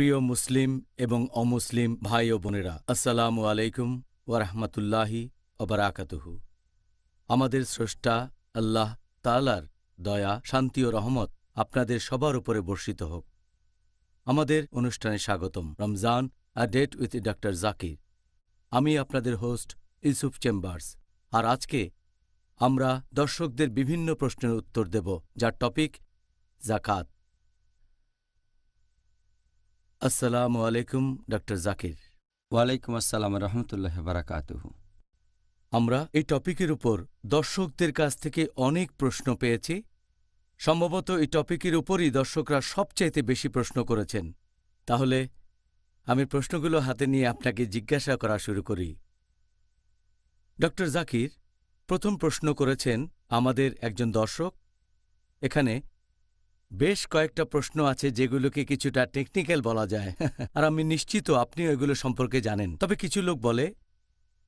প্রিয় মুসলিম এবং অমুসলিম ভাই ও বোনেরা, আসসালামু আলাইকুম ওয়া রাহমাতুল্লাহি ওয়া বারাকাতুহু। আমাদের স্রষ্টা আল্লাহ তাআলার দয়া, শান্তি ও রহমত আপনাদের সবার উপরে বর্ষিত হোক। আমাদের অনুষ্ঠানে স্বাগতম। Ramzan a date with doctor Zakir. আমি আপনাদের হোস্ট ইউসুফ চেম্বার্স। আর আজকে আমরা দর্শকদের বিভিন্ন প্রশ্নের উত্তর দেব, যার টপিক জাকাত। আসসালামু আলাইকুম ডক্টর জাকির। ওয়ালাইকুম আসসালাম রহমতুল্লাহ বারাকাতুহু। আমরা এই টপিকের উপর দর্শকদের কাছ থেকে অনেক প্রশ্ন পেয়েছি। সম্ভবত এই টপিকের উপরই দর্শকরা সবচাইতে বেশি প্রশ্ন করেছেন। তাহলে আমি প্রশ্নগুলো হাতে নিয়ে আপনাকে জিজ্ঞাসা করা শুরু করি। ডক্টর জাকির, প্রথম প্রশ্ন করেছেন আমাদের একজন দর্শক। এখানে বেশ কয়েকটা প্রশ্ন আছে যেগুলোকে কিছুটা টেকনিক্যাল বলা যায় আর আমি নিশ্চিত আপনিও এগুলো সম্পর্কে জানেন। তবে কিছু লোক বলে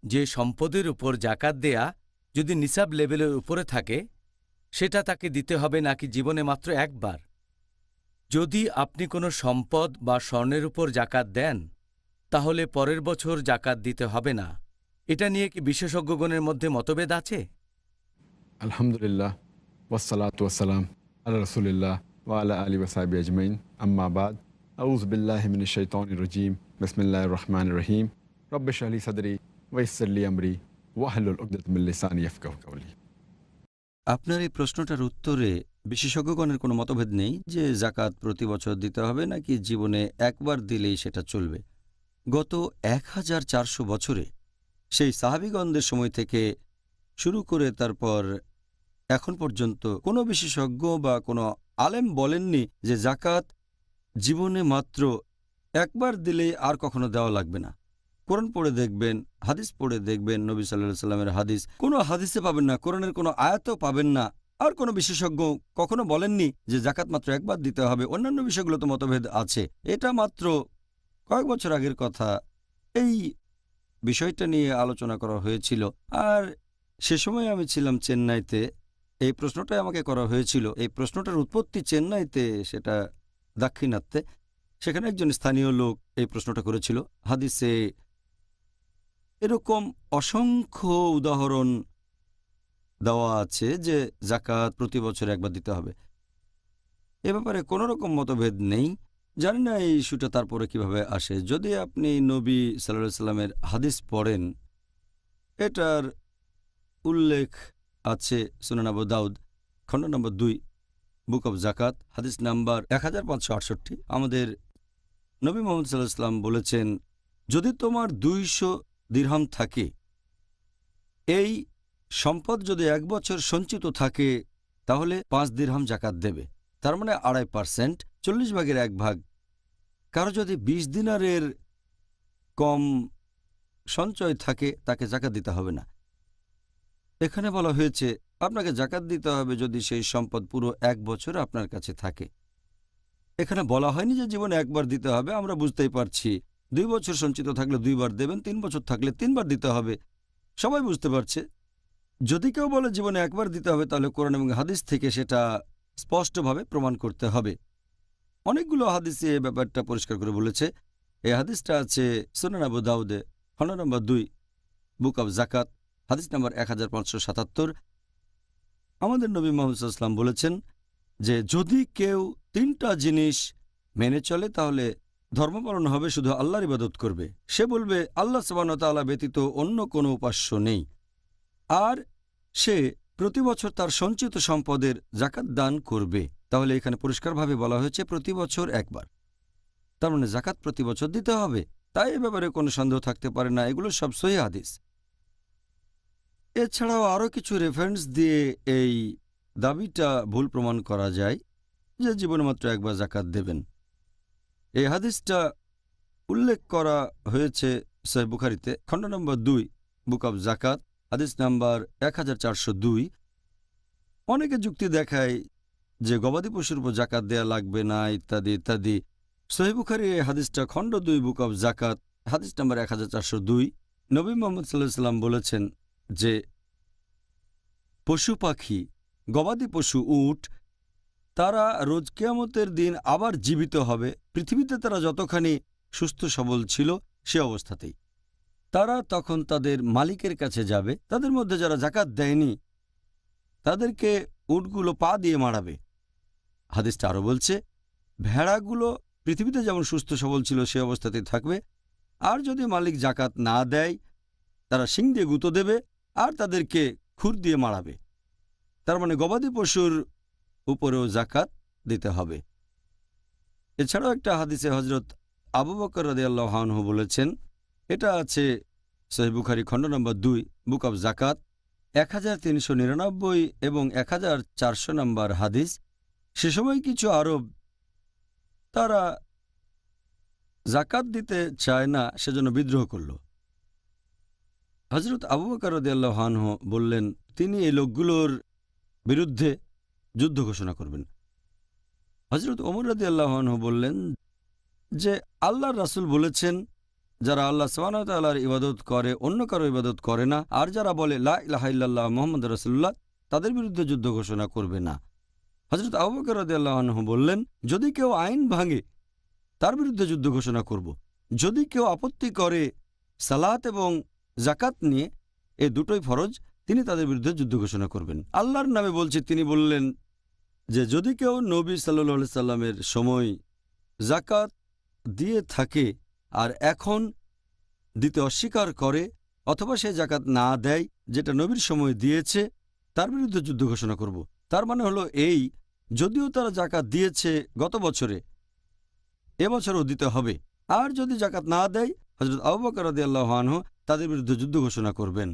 যে সম্পদের উপর জাকাত দেয়া যদি নিসাব লেভেলের উপরে থাকে সেটা তাকে দিতে হবে নাকি জীবনে মাত্র একবার। যদি আপনি কোনো সম্পদ বা স্বর্ণের উপর জাকাত দেন তাহলে পরের বছর জাকাত দিতে হবে না। এটা নিয়ে কি বিশেষজ্ঞগণের মধ্যে মতভেদ আছে? আলহামদুলিল্লাহ ওয়াসসালাতু ওয়াসসালাম আলা রাসূলিল্লাহ ওয়া আলা আলিহি ওয়া সাহবিহি আজমাইন, আম্মা বাদ। আউযু বিল্লাহি মিনাশ শাইতানির রাজীম। বিসমিল্লাহির রহমানির রহিম। রব্বি ইশরাহ লি সাদরি ওয়া ইয়াসসির লি আমরি ওয়াহলুল উকদাতাম মিন লিসানি ইয়াফকাহু কাওলি। আপনার এই প্রশ্নটার উত্তরে বিশেষজ্ঞগণের কোনো মতভেদ নেই যে জাকাত প্রতি বছর দিতে হবে নাকি জীবনে একবার দিলেই সেটা চলবে। গত 1400 বছরে সেই সাহাবীগণদের সময় থেকে শুরু করে তারপর এখন পর্যন্ত কোনো বিশেষজ্ঞ বা কোনো আলেম বলেননি যে জাকাত জীবনে মাত্র একবার দিলেই আর কখনো দেওয়া লাগবে না। কোরআন পড়ে দেখবেন, হাদিস পড়ে দেখবেন, নবী সাল্লাল্লাহু আলাইহি সাল্লামের হাদিস কোনো হাদিসে পাবেন না, কোরআনের কোনো আয়াতও পাবেন না। আর কোনো বিশেষজ্ঞ কখনো বলেননি যে জাকাত মাত্র একবার দিতে হবে। অন্যান্য বিষয়গুলো তো মতভেদ আছে। এটা মাত্র কয়েক বছর আগের কথা। এই বিষয়টা নিয়ে আলোচনা করা হয়েছিল। আর সে সময় আমি ছিলাম চেন্নাইতে। এই প্রশ্নটাই আমাকে করা হয়েছিল। এই প্রশ্নটার উৎপত্তি চেন্নাইতে, সেটা দাক্ষিণাত্যে। সেখানে একজন স্থানীয় লোক এই প্রশ্নটা করেছিল। হাদিসে এরকম অসংখ্য উদাহরণ দেওয়া আছে যে জাকাত প্রতি বছর একবার দিতে হবে। এ ব্যাপারে কোনো রকম মতভেদ নেই। জানি না এই ইস্যুটা তারপরে কিভাবে আসে। যদি আপনি নবী সাল্লাল্লাহু আলাইহি সাল্লামের হাদিস পড়েন, এটার উল্লেখ আছে সুনান আবু দাউদ খণ্ড নম্বর 2 বুক অব জাকাত হাদিস নাম্বার 1568। আমাদের নবী মুহাম্মদ সাল্লাল্লাহু আলাইহি সাল্লাম বলেছেন, যদি তোমার 200 দিরহাম থাকে, এই সম্পদ যদি 1 বছর সঞ্চিত থাকে তাহলে 5 দিরহাম জাকাত দেবে। তার মানে 2.5%, 40 ভাগের 1 ভাগ। কারো যদি 20 দিনারের কম সঞ্চয় থাকে তাকে জাকাত দিতে হবে না। এখানে বলা হয়েছে আপনাকে জাকাত দিতে হবে যদি সেই সম্পদ পুরো 1 বছর আপনার কাছে থাকে। এখানে বলা হয়নি যে জীবনে একবার দিতে হবে। আমরা বুঝতেই পারছি 2 বছর সঞ্চিত থাকলে 2 বার দেবেন, 3 বছর থাকলে 3 বার দিতে হবে। সবাই বুঝতে পারছে। যদি কেউ বলে জীবনে একবার দিতে হবে তাহলে কোরআন এবং হাদিস থেকে সেটা স্পষ্টভাবে প্রমাণ করতে হবে। অনেকগুলো হাদিসে এই ব্যাপারটা পরিষ্কার করে বলেছে। এই হাদিসটা আছে সুনান আবু দাউদে খণ্ড নম্বর 2 বুক অব জাকাত হাদিস নম্বর 1577। আমাদের নবী মুহাম্মদ সাল্লাল্লাহু আলাইহি ওয়াসাল্লাম বলেছেন যে যদি কেউ 3টা জিনিস মেনে চলে তাহলে ধর্ম পালন হবে, শুধু আল্লাহর ইবাদত করবে। সে বলবে আল্লাহ সুবহানাহু ওয়া তাআলা ব্যতীত অন্য কোনো উপাস্য নেই। আর সে প্রতি বছর তার সঞ্চিত সম্পদের জাকাত দান করবে। তাহলে এখানে পরিষ্কারভাবে বলা হয়েছে প্রতি বছর একবার। তার মানে জাকাত প্রতি বছর দিতে হবে। তাই এ ব্যাপারে কোনো সন্দেহ থাকতে পারে না। এগুলো সব সহিহ হাদিস। এছাড়াও আরও কিছু রেফারেন্স দিয়ে এই দাবিটা ভুল প্রমাণ করা যায় যে জীবনে মাত্র একবার জাকাত দেবেন। এই হাদিসটা উল্লেখ করা হয়েছে সহিহ বুখারীতে খণ্ড নম্বর 2 বুক অব জাকাত হাদিস নাম্বার 1402। অনেকে যুক্তি দেখায় যে গবাদি পশুর উপর জাকাত দেয়া লাগবে না ইত্যাদি ইত্যাদি। সহিহ বুখারী এই হাদিসটা খণ্ড 2 বুক অব জাকাত হাদিস নাম্বার 1402। নবী মুহাম্মদ সাল্লাল্লাহু আলাইহি সাল্লাম বলেছেন যে পশু পাখি, গবাদি পশু, উট তারা রোজ কিয়ামতের দিন আবার জীবিত হবে, পৃথিবীতে তারা যতখানি সুস্থ সবল ছিল সে অবস্থাতেই। তারা তখন তাদের মালিকের কাছে যাবে। তাদের মধ্যে যারা জাকাত দেয়নি তাদেরকে উটগুলো পা দিয়ে মারাবে। হাদিসটা আরও বলছে, ভেড়াগুলো পৃথিবীতে যেমন সুস্থ সবল ছিল সে অবস্থাতেই থাকবে, আর যদি মালিক জাকাত না দেয় তারা শিং দিয়ে গুঁতো দেবে আর তাদেরকে খুর দিয়ে মারাবে। তার মানে গবাদি পশুর উপরেও জাকাত দিতে হবে। এছাড়াও একটা হাদিসে হজরত আবু বকর রাদিয়াল্লাহু আনহু বলেছেন, এটা আছে সহিহ বুখারী খণ্ড নম্বর 2 বুক অব জাকাত 1399 এবং 1400 নম্বর হাদিস। সে সময় কিছু আরব তারা জাকাত দিতে চায় না, সেজন্য বিদ্রোহ করল। হজরত আবু বকর রাদিয়াল্লাহু আনহু বললেন তিনি এই লোকগুলোর বিরুদ্ধে যুদ্ধ ঘোষণা করবেন। হজরত ওমর রাদিয়াল্লাহু আনহু বললেন যে আল্লাহর রাসূল বলেছেন, যারা আল্লাহ সুবহানাহু ওয়া তাআলার ইবাদত করে অন্য কারো ইবাদত করে না, আর যারা বলে লা ইলাহা ইল্লাল্লাহ মুহাম্মাদুর রাসূলুল্লাহ, তাদের বিরুদ্ধে যুদ্ধ ঘোষণা করবে না। হজরত আবু বকর রাদিয়াল্লাহু আনহু বললেন, যদি কেউ আইন ভাঙে তার বিরুদ্ধে যুদ্ধ ঘোষণা করব। যদি কেউ আপত্তি করে সালাত এবং জাকাত নিয়ে, এ দুটোই ফরজ, তিনি তাদের বিরুদ্ধে যুদ্ধ ঘোষণা করবেন। আল্লাহর নামে বলছে, তিনি বললেন যে যদি কেউ নবী সাল্লাল্লাহু আলাইহি সাল্লামের সময় জাকাত দিয়ে থাকে আর এখন দিতে অস্বীকার করে, অথবা সে জাকাত না দেয় যেটা নবীর সময় দিয়েছে, তার বিরুদ্ধে যুদ্ধ ঘোষণা করব। তার মানে হলো এই, যদিও তারা জাকাত দিয়েছে গত বছরে, এবছরও দিতে হবে। আর যদি জাকাত না দেয়, হযরত আবু বকর রাদিয়াল্লাহু আনহু তাদের বিরুদ্ধে যুদ্ধ ঘোষণা করবেন।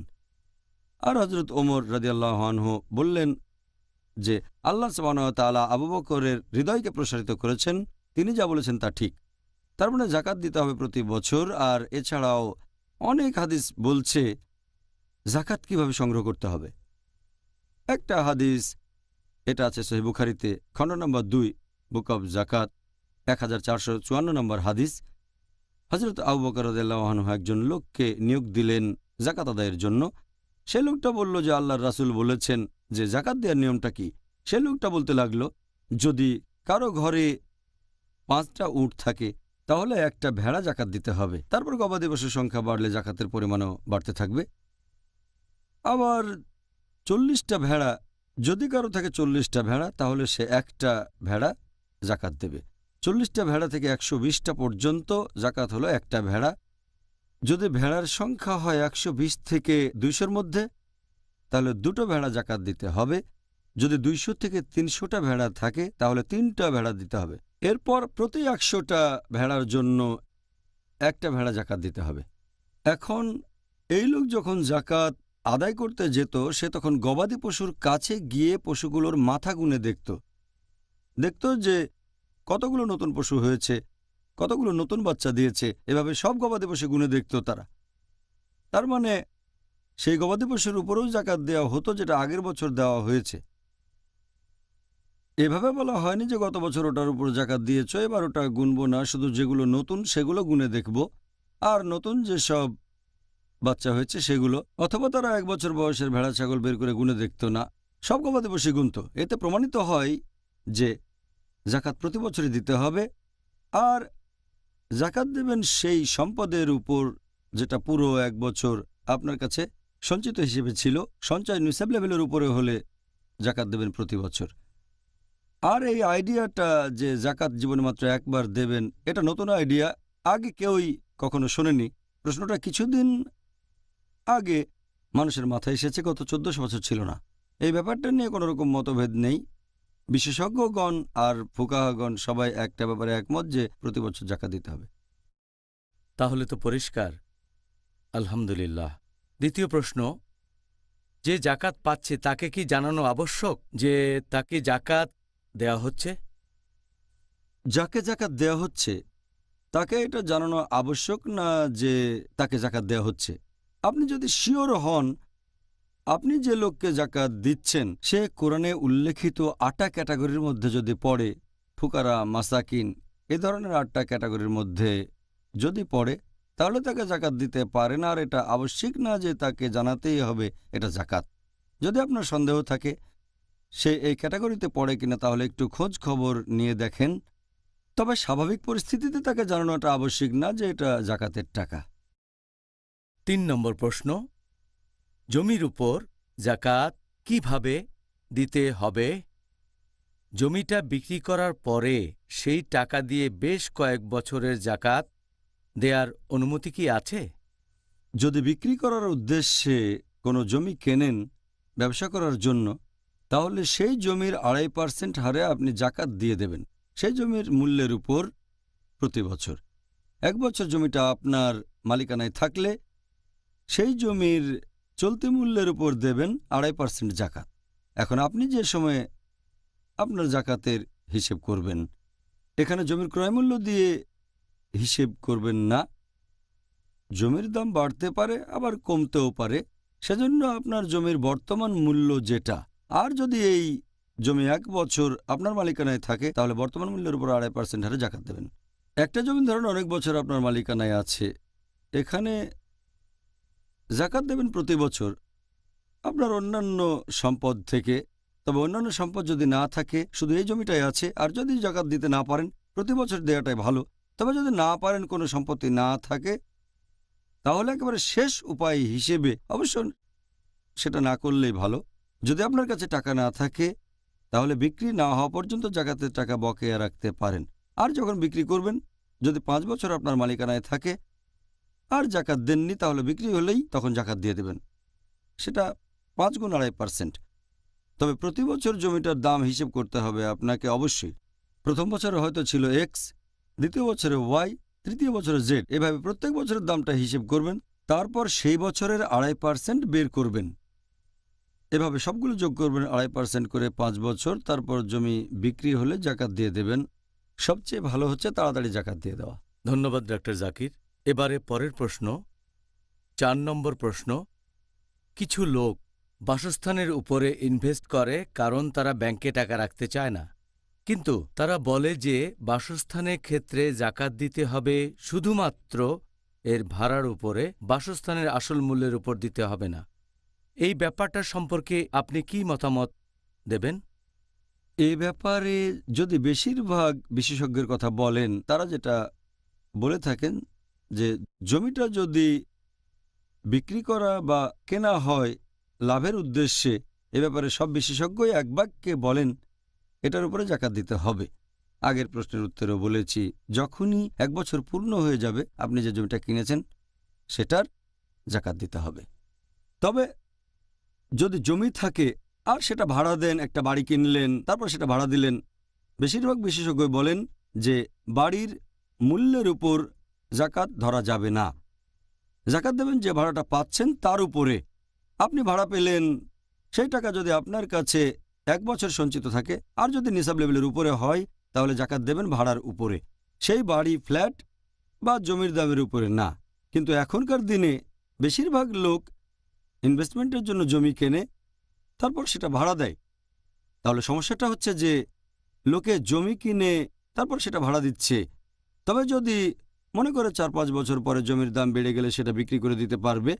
আর হযরত ওমর রাদিয়াল্লাহু আনহু বললেন যে আল্লাহ সুবহানাহু ওয়া তাআলা আবু বকরের হৃদয়কে প্রসারিত করেছেন, তিনি যা বলেছেন তা ঠিক। তার মানে জাকাত দিতে হবে প্রতি বছর। আর এছাড়াও অনেক হাদিস বলছে জাকাত কিভাবে সংগ্রহ করতে হবে। একটা হাদিস, এটা আছে সহিহ বুখারীতে খণ্ড নম্বর 2 বুক অব জাকাত 1454 নম্বর হাদিস। হযরত আবু বকর রাদিয়াল্লাহু আনহু একজন লোককে নিয়োগ দিলেন জাকাত আদায়ের জন্য। সে লোকটা বলল যে আল্লাহর রাসূল বলেছেন যে জাকাত দেওয়ার নিয়মটা কি। সে লোকটা বলতে লাগলো, যদি কারো ঘরে 5টা উট থাকে তাহলে একটা ভেড়া জাকাত দিতে হবে। তারপর গবাদি পশুর সংখ্যা বাড়লে জাকাতের পরিমাণও বাড়তে থাকবে। আবার 40টা ভেড়া, যদি কারো থাকে 40টা ভেড়া তাহলে সে একটা ভেড়া জাকাত দেবে। 40টা ভেড়া থেকে 120টা পর্যন্ত জাকাত হলো একটা ভেড়া। যদি ভেড়ার সংখ্যা হয় 120 থেকে 200-র মধ্যে তাহলে 2টো ভেড়া জাকাত দিতে হবে। যদি 200 থেকে 300টা ভেড়া থাকে তাহলে 3টা ভেড়া দিতে হবে। এরপর প্রতি 100টা ভেড়ার জন্য একটা ভেড়া জাকাত দিতে হবে। এখন এই লোক যখন জাকাত আদায় করতে যেত, সে তখন গবাদি পশুর কাছে গিয়ে পশুগুলোর মাথা গুনে দেখত যে কতগুলো নতুন পশু হয়েছে, কতগুলো নতুন বাচ্চা দিয়েছে। এভাবে সব গবাদি পশু গুনে দেখত তারা। তার মানে সেই গবাদি পশুর উপরেও জাকাত দেওয়া হতো যেটা আগের বছর দেওয়া হয়েছে। এভাবে বলা হয়নি যে গত বছর ওটার উপর জাকাত দিয়েছ, এবার ওটা গুনবো না, শুধু যেগুলো নতুন সেগুলো গুনে দেখব, আর নতুন যেসব বাচ্চা হয়েছে সেগুলো। অথবা তারা 1 বছর বয়সের ভেড়া ছাগল বের করে গুনে দেখত না, সব গবাদি পশু গুনত। এতে প্রমাণিত হয় যে জাকাত প্রতি বছরই দিতে হবে। আর জাকাত দেবেন সেই সম্পদের উপর যেটা পুরো 1 বছর আপনার কাছে সঞ্চিত হিসেবে ছিল। সঞ্চয় নিসাব লেভেলের উপরে হলে জাকাত দেবেন প্রতি বছর। আর এই আইডিয়াটা যে জাকাত জীবনে মাত্র একবার দেবেন, এটা নতুন আইডিয়া, আগে কেউই কখনো শোনেনি। প্রশ্নটা কিছুদিন আগে মানুষের মাথায় এসেছে, গত 1400 বছর ছিল না। এই ব্যাপারটা নিয়ে কোনো রকম মতভেদ নেই। বিশেষজ্ঞগণ আর ফুকাহাগণ সবাই একটা ব্যাপারে একমত যে প্রতি বছর জাকাত দিতে হবে। তাহলে তো পরিষ্কার, আলহামদুলিল্লাহ। দ্বিতীয় প্রশ্ন, যে জাকাত পাচ্ছে তাকে কি জানানো আবশ্যক যে তাকে জাকাত দেয়া হচ্ছে? যাকে জাকাত দেওয়া হচ্ছে তাকে এটা জানানো আবশ্যক না যে তাকে জাকাত দেওয়া হচ্ছে। আপনি যদি শিওর হন আপনি যে লোককে জাকাত দিচ্ছেন সে কোরআনে উল্লেখিত 8টা ক্যাটাগরির মধ্যে যদি পড়ে, ফুকারা, মাসাকিন, এ ধরনের 8টা ক্যাটাগরির মধ্যে যদি পড়ে, তাহলে তাকে জাকাত দিতে পারেন। আর এটা আবশ্যিক না যে তাকে জানাতেই হবে এটা জাকাত। যদি আপনার সন্দেহ থাকে সে এই ক্যাটাগরিতে পড়ে কিনা তাহলে একটু খোঁজ খবর নিয়ে দেখেন। তবে স্বাভাবিক পরিস্থিতিতে তাকে জানানোটা আবশ্যিক না যে এটা জাকাতের টাকা। 3 নম্বর প্রশ্ন, জমির উপর জাকাত কিভাবে দিতে হবে? জমিটা বিক্রি করার পরে সেই টাকা দিয়ে বেশ কয়েক বছরের জাকাত দেয়ার অনুমতি কি আছে? যদি বিক্রি করার উদ্দেশ্যে কোনো জমি কেনেন ব্যবসা করার জন্য, তাহলে সেই জমির 2.5% হারে আপনি জাকাত দিয়ে দেবেন সেই জমির মূল্যের উপর প্রতি বছর। 1 বছর জমিটা আপনার মালিকানায় থাকলে সেই জমির চলতি মূল্যের উপর দেবেন 2.5% জাকাত। এখন আপনি যে সময়ে আপনার জাকাতের হিসেব করবেন, এখানে জমির ক্রয়মূল্য দিয়ে হিসেব করবেন না। জমির দাম বাড়তে পারে আবার কমতেও পারে, সেজন্য আপনার জমির বর্তমান মূল্য যেটা, আর যদি এই জমি 1 বছর আপনার মালিকানায় থাকে তাহলে বর্তমান মূল্যের উপর 2.5% হারে জাকাত দেবেন। একটা জমি ধরুন অনেক বছর আপনার মালিকানায় আছে, এখানে জাকাত দেবেন প্রতি বছর আপনার অন্যান্য সম্পদ থেকে। তবে অন্যান্য সম্পদ যদি না থাকে, শুধু এই জমিটাই আছে, আর যদি জাকাত দিতে না পারেন প্রতি বছর দেওয়াটাই ভালো। তবে যদি না পারেন, কোনো সম্পত্তি না থাকে, তাহলে একেবারে শেষ উপায় হিসেবে অবশ্য সেটা না করলেই ভালো। যদি আপনার কাছে টাকা না থাকে তাহলে বিক্রি না হওয়া পর্যন্ত জাকাতের টাকা বকেয়া রাখতে পারেন। আর যখন বিক্রি করবেন, যদি 5 বছর আপনার মালিকানায় থাকে আর জাকাত দেননি, তাহলে বিক্রি হলেই তখন জাকাত দিয়ে দেবেন, সেটা 5 গুণ 2.5%। তবে প্রতি বছর জমিটার দাম হিসেব করতে হবে আপনাকে অবশ্যই। প্রথম বছরে হয়তো ছিল এক্স, দ্বিতীয় বছরে ওয়াই, তৃতীয় বছরে জেড, এভাবে প্রত্যেক বছরের দামটা হিসেব করবেন, তারপর সেই বছরের 2.5% বের করবেন। এভাবে সবগুলো যোগ করবেন 2.5% করে 5 বছর, তারপর জমি বিক্রি হলে জাকাত দিয়ে দেবেন। সবচেয়ে ভালো হচ্ছে তাড়াতাড়ি জাকাত দিয়ে দেওয়া। ধন্যবাদ ডক্টর জাকির। এবারে পরের প্রশ্ন, 4 নম্বর প্রশ্ন, কিছু লোক বাসস্থানের উপরে ইনভেস্ট করে কারণ তারা ব্যাংকে টাকা রাখতে চায় না, কিন্তু তারা বলে যে বাসস্থানের ক্ষেত্রে জাকাত দিতে হবে শুধুমাত্র এর ভাড়ার উপরে, বাসস্থানের আসল মূল্যের উপর দিতে হবে না। এই ব্যাপারটা সম্পর্কে আপনি কি মতামত দেবেন? এ ব্যাপারে যদি বেশিরভাগ বিশেষজ্ঞের কথা বলেন, তারা যেটা বলে থাকেন যে জমিটা যদি বিক্রি করা বা কেনা হয় লাভের উদ্দেশ্যে, এ ব্যাপারে সব বিশেষজ্ঞই এক বাক্যে বলেন এটার উপরে জাকাত দিতে হবে। আগের প্রশ্নের উত্তরেও বলেছি, যখনই 1 বছর পূর্ণ হয়ে যাবে আপনি যে জমিটা কিনেছেন সেটার জাকাত দিতে হবে। তবে যদি জমি থাকে আর সেটা ভাড়া দেন, একটা বাড়ি কিনলেন তারপর সেটা ভাড়া দিলেন, বেশিরভাগ বিশেষজ্ঞ বলেন যে বাড়ির মূল্যের উপর জাকাত ধরা যাবে না। জাকাত দেবেন যে ভাড়াটা পাচ্ছেন তার উপরে। আপনি ভাড়া পেলেন, সেই টাকা যদি আপনার কাছে 1 বছর সঞ্চিত থাকে আর যদি নিসাব লেভেলের উপরে হয়, তাহলে জাকাত দেবেন ভাড়ার উপরে, সেই বাড়ি, ফ্ল্যাট বা জমির দামের উপরে না। কিন্তু এখনকার দিনে বেশিরভাগ লোক ইনভেস্টমেন্টের জন্য জমি কেনে, তারপর সেটা ভাড়া দেয়। তাহলে সমস্যাটা হচ্ছে যে লোকে জমি কিনে তারপর সেটা ভাড়া দিচ্ছে। তবে যদি মনে করে 4-5 বছর পরে জমির দাম বেড়ে গেলে সেটা বিক্রি করে দিতে পারবে,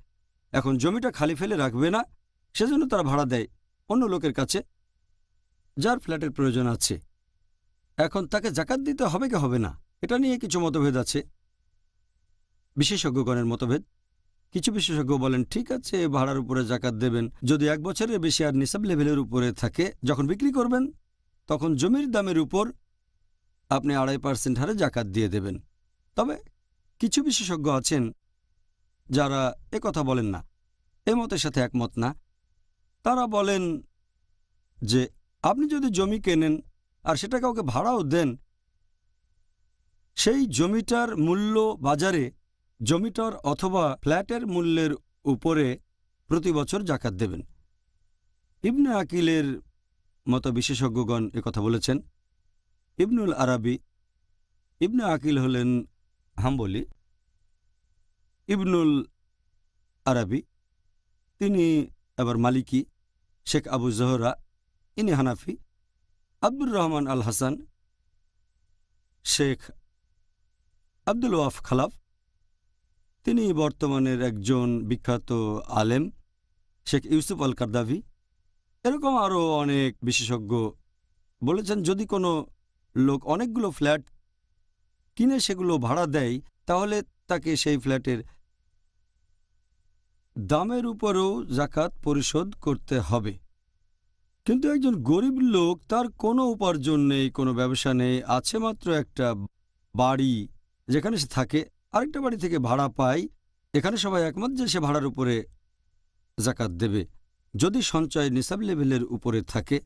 এখন জমিটা খালি ফেলে রাখবে না, সেজন্য তারা ভাড়া দেয় অন্য লোকের কাছে যার ফ্ল্যাটের প্রয়োজন আছে। এখন তাকে জাকাত দিতে হবে কি হবে না, এটা নিয়ে কিছু মতভেদ আছে, বিশেষজ্ঞগণের মতভেদ। কিছু বিশেষজ্ঞ বলেন ঠিক আছে, ভাড়ার উপরে জাকাত দেবেন যদি 1 বছরের বেশি আর নিসাব লেভেলের উপরে থাকে। যখন বিক্রি করবেন তখন জমির দামের উপর আপনি 2.5% হারে জাকাত দিয়ে দেবেন। তবে কিছু বিশেষজ্ঞ আছেন যারা কথা বলেন না, এই মতের সাথে একমত না। তারা বলেন যে আপনি যদি জমি কেনেন আর সেটা কাউকে ভাড়াও দেন, সেই জমিটার মূল্য বাজারে জমিটার অথবা ফ্ল্যাটের মূল্যের উপরে প্রতি বছর জাকাত দেবেন। ইবনে আকিলের মতো বিশেষজ্ঞগণ কথা বলেছেন। ইবনুল আরাবি, ইবনে আকিল হলেন হাম্বলি, ইবনুল আরাবি তিনি আবার মালিকি, শেখ আবু জহরা ইনি হানাফি, আব্দুর রহমান আল হাসান, শেখ আব্দুল ওয়াফ খালাফ তিনি বর্তমানের একজন বিখ্যাত আলেম, শেখ ইউসুফ আল কারদাভি, এরকম আরও অনেক বিশেষজ্ঞ বলেছেন যদি কোনো লোক অনেকগুলো ফ্ল্যাট কিনে সেগুলো ভাড়া দেয় তাহলে তাকে সেই ফ্ল্যাটের দামের উপরেও জাকাত পরিশোধ করতে হবে। কিন্তু একজন গরিব লোক, তার কোনো উপার্জন নেই, কোনো ব্যবসা নেই, আছে মাত্র একটা বাড়ি যেখানে সে থাকে, আরেকটা বাড়ি থেকে ভাড়া পায়, এখানে সবাই একমত যে সে ভাড়ার উপরে জাকাত দেবে যদি সঞ্চয় নিসাব লেভেলের উপরে থাকে।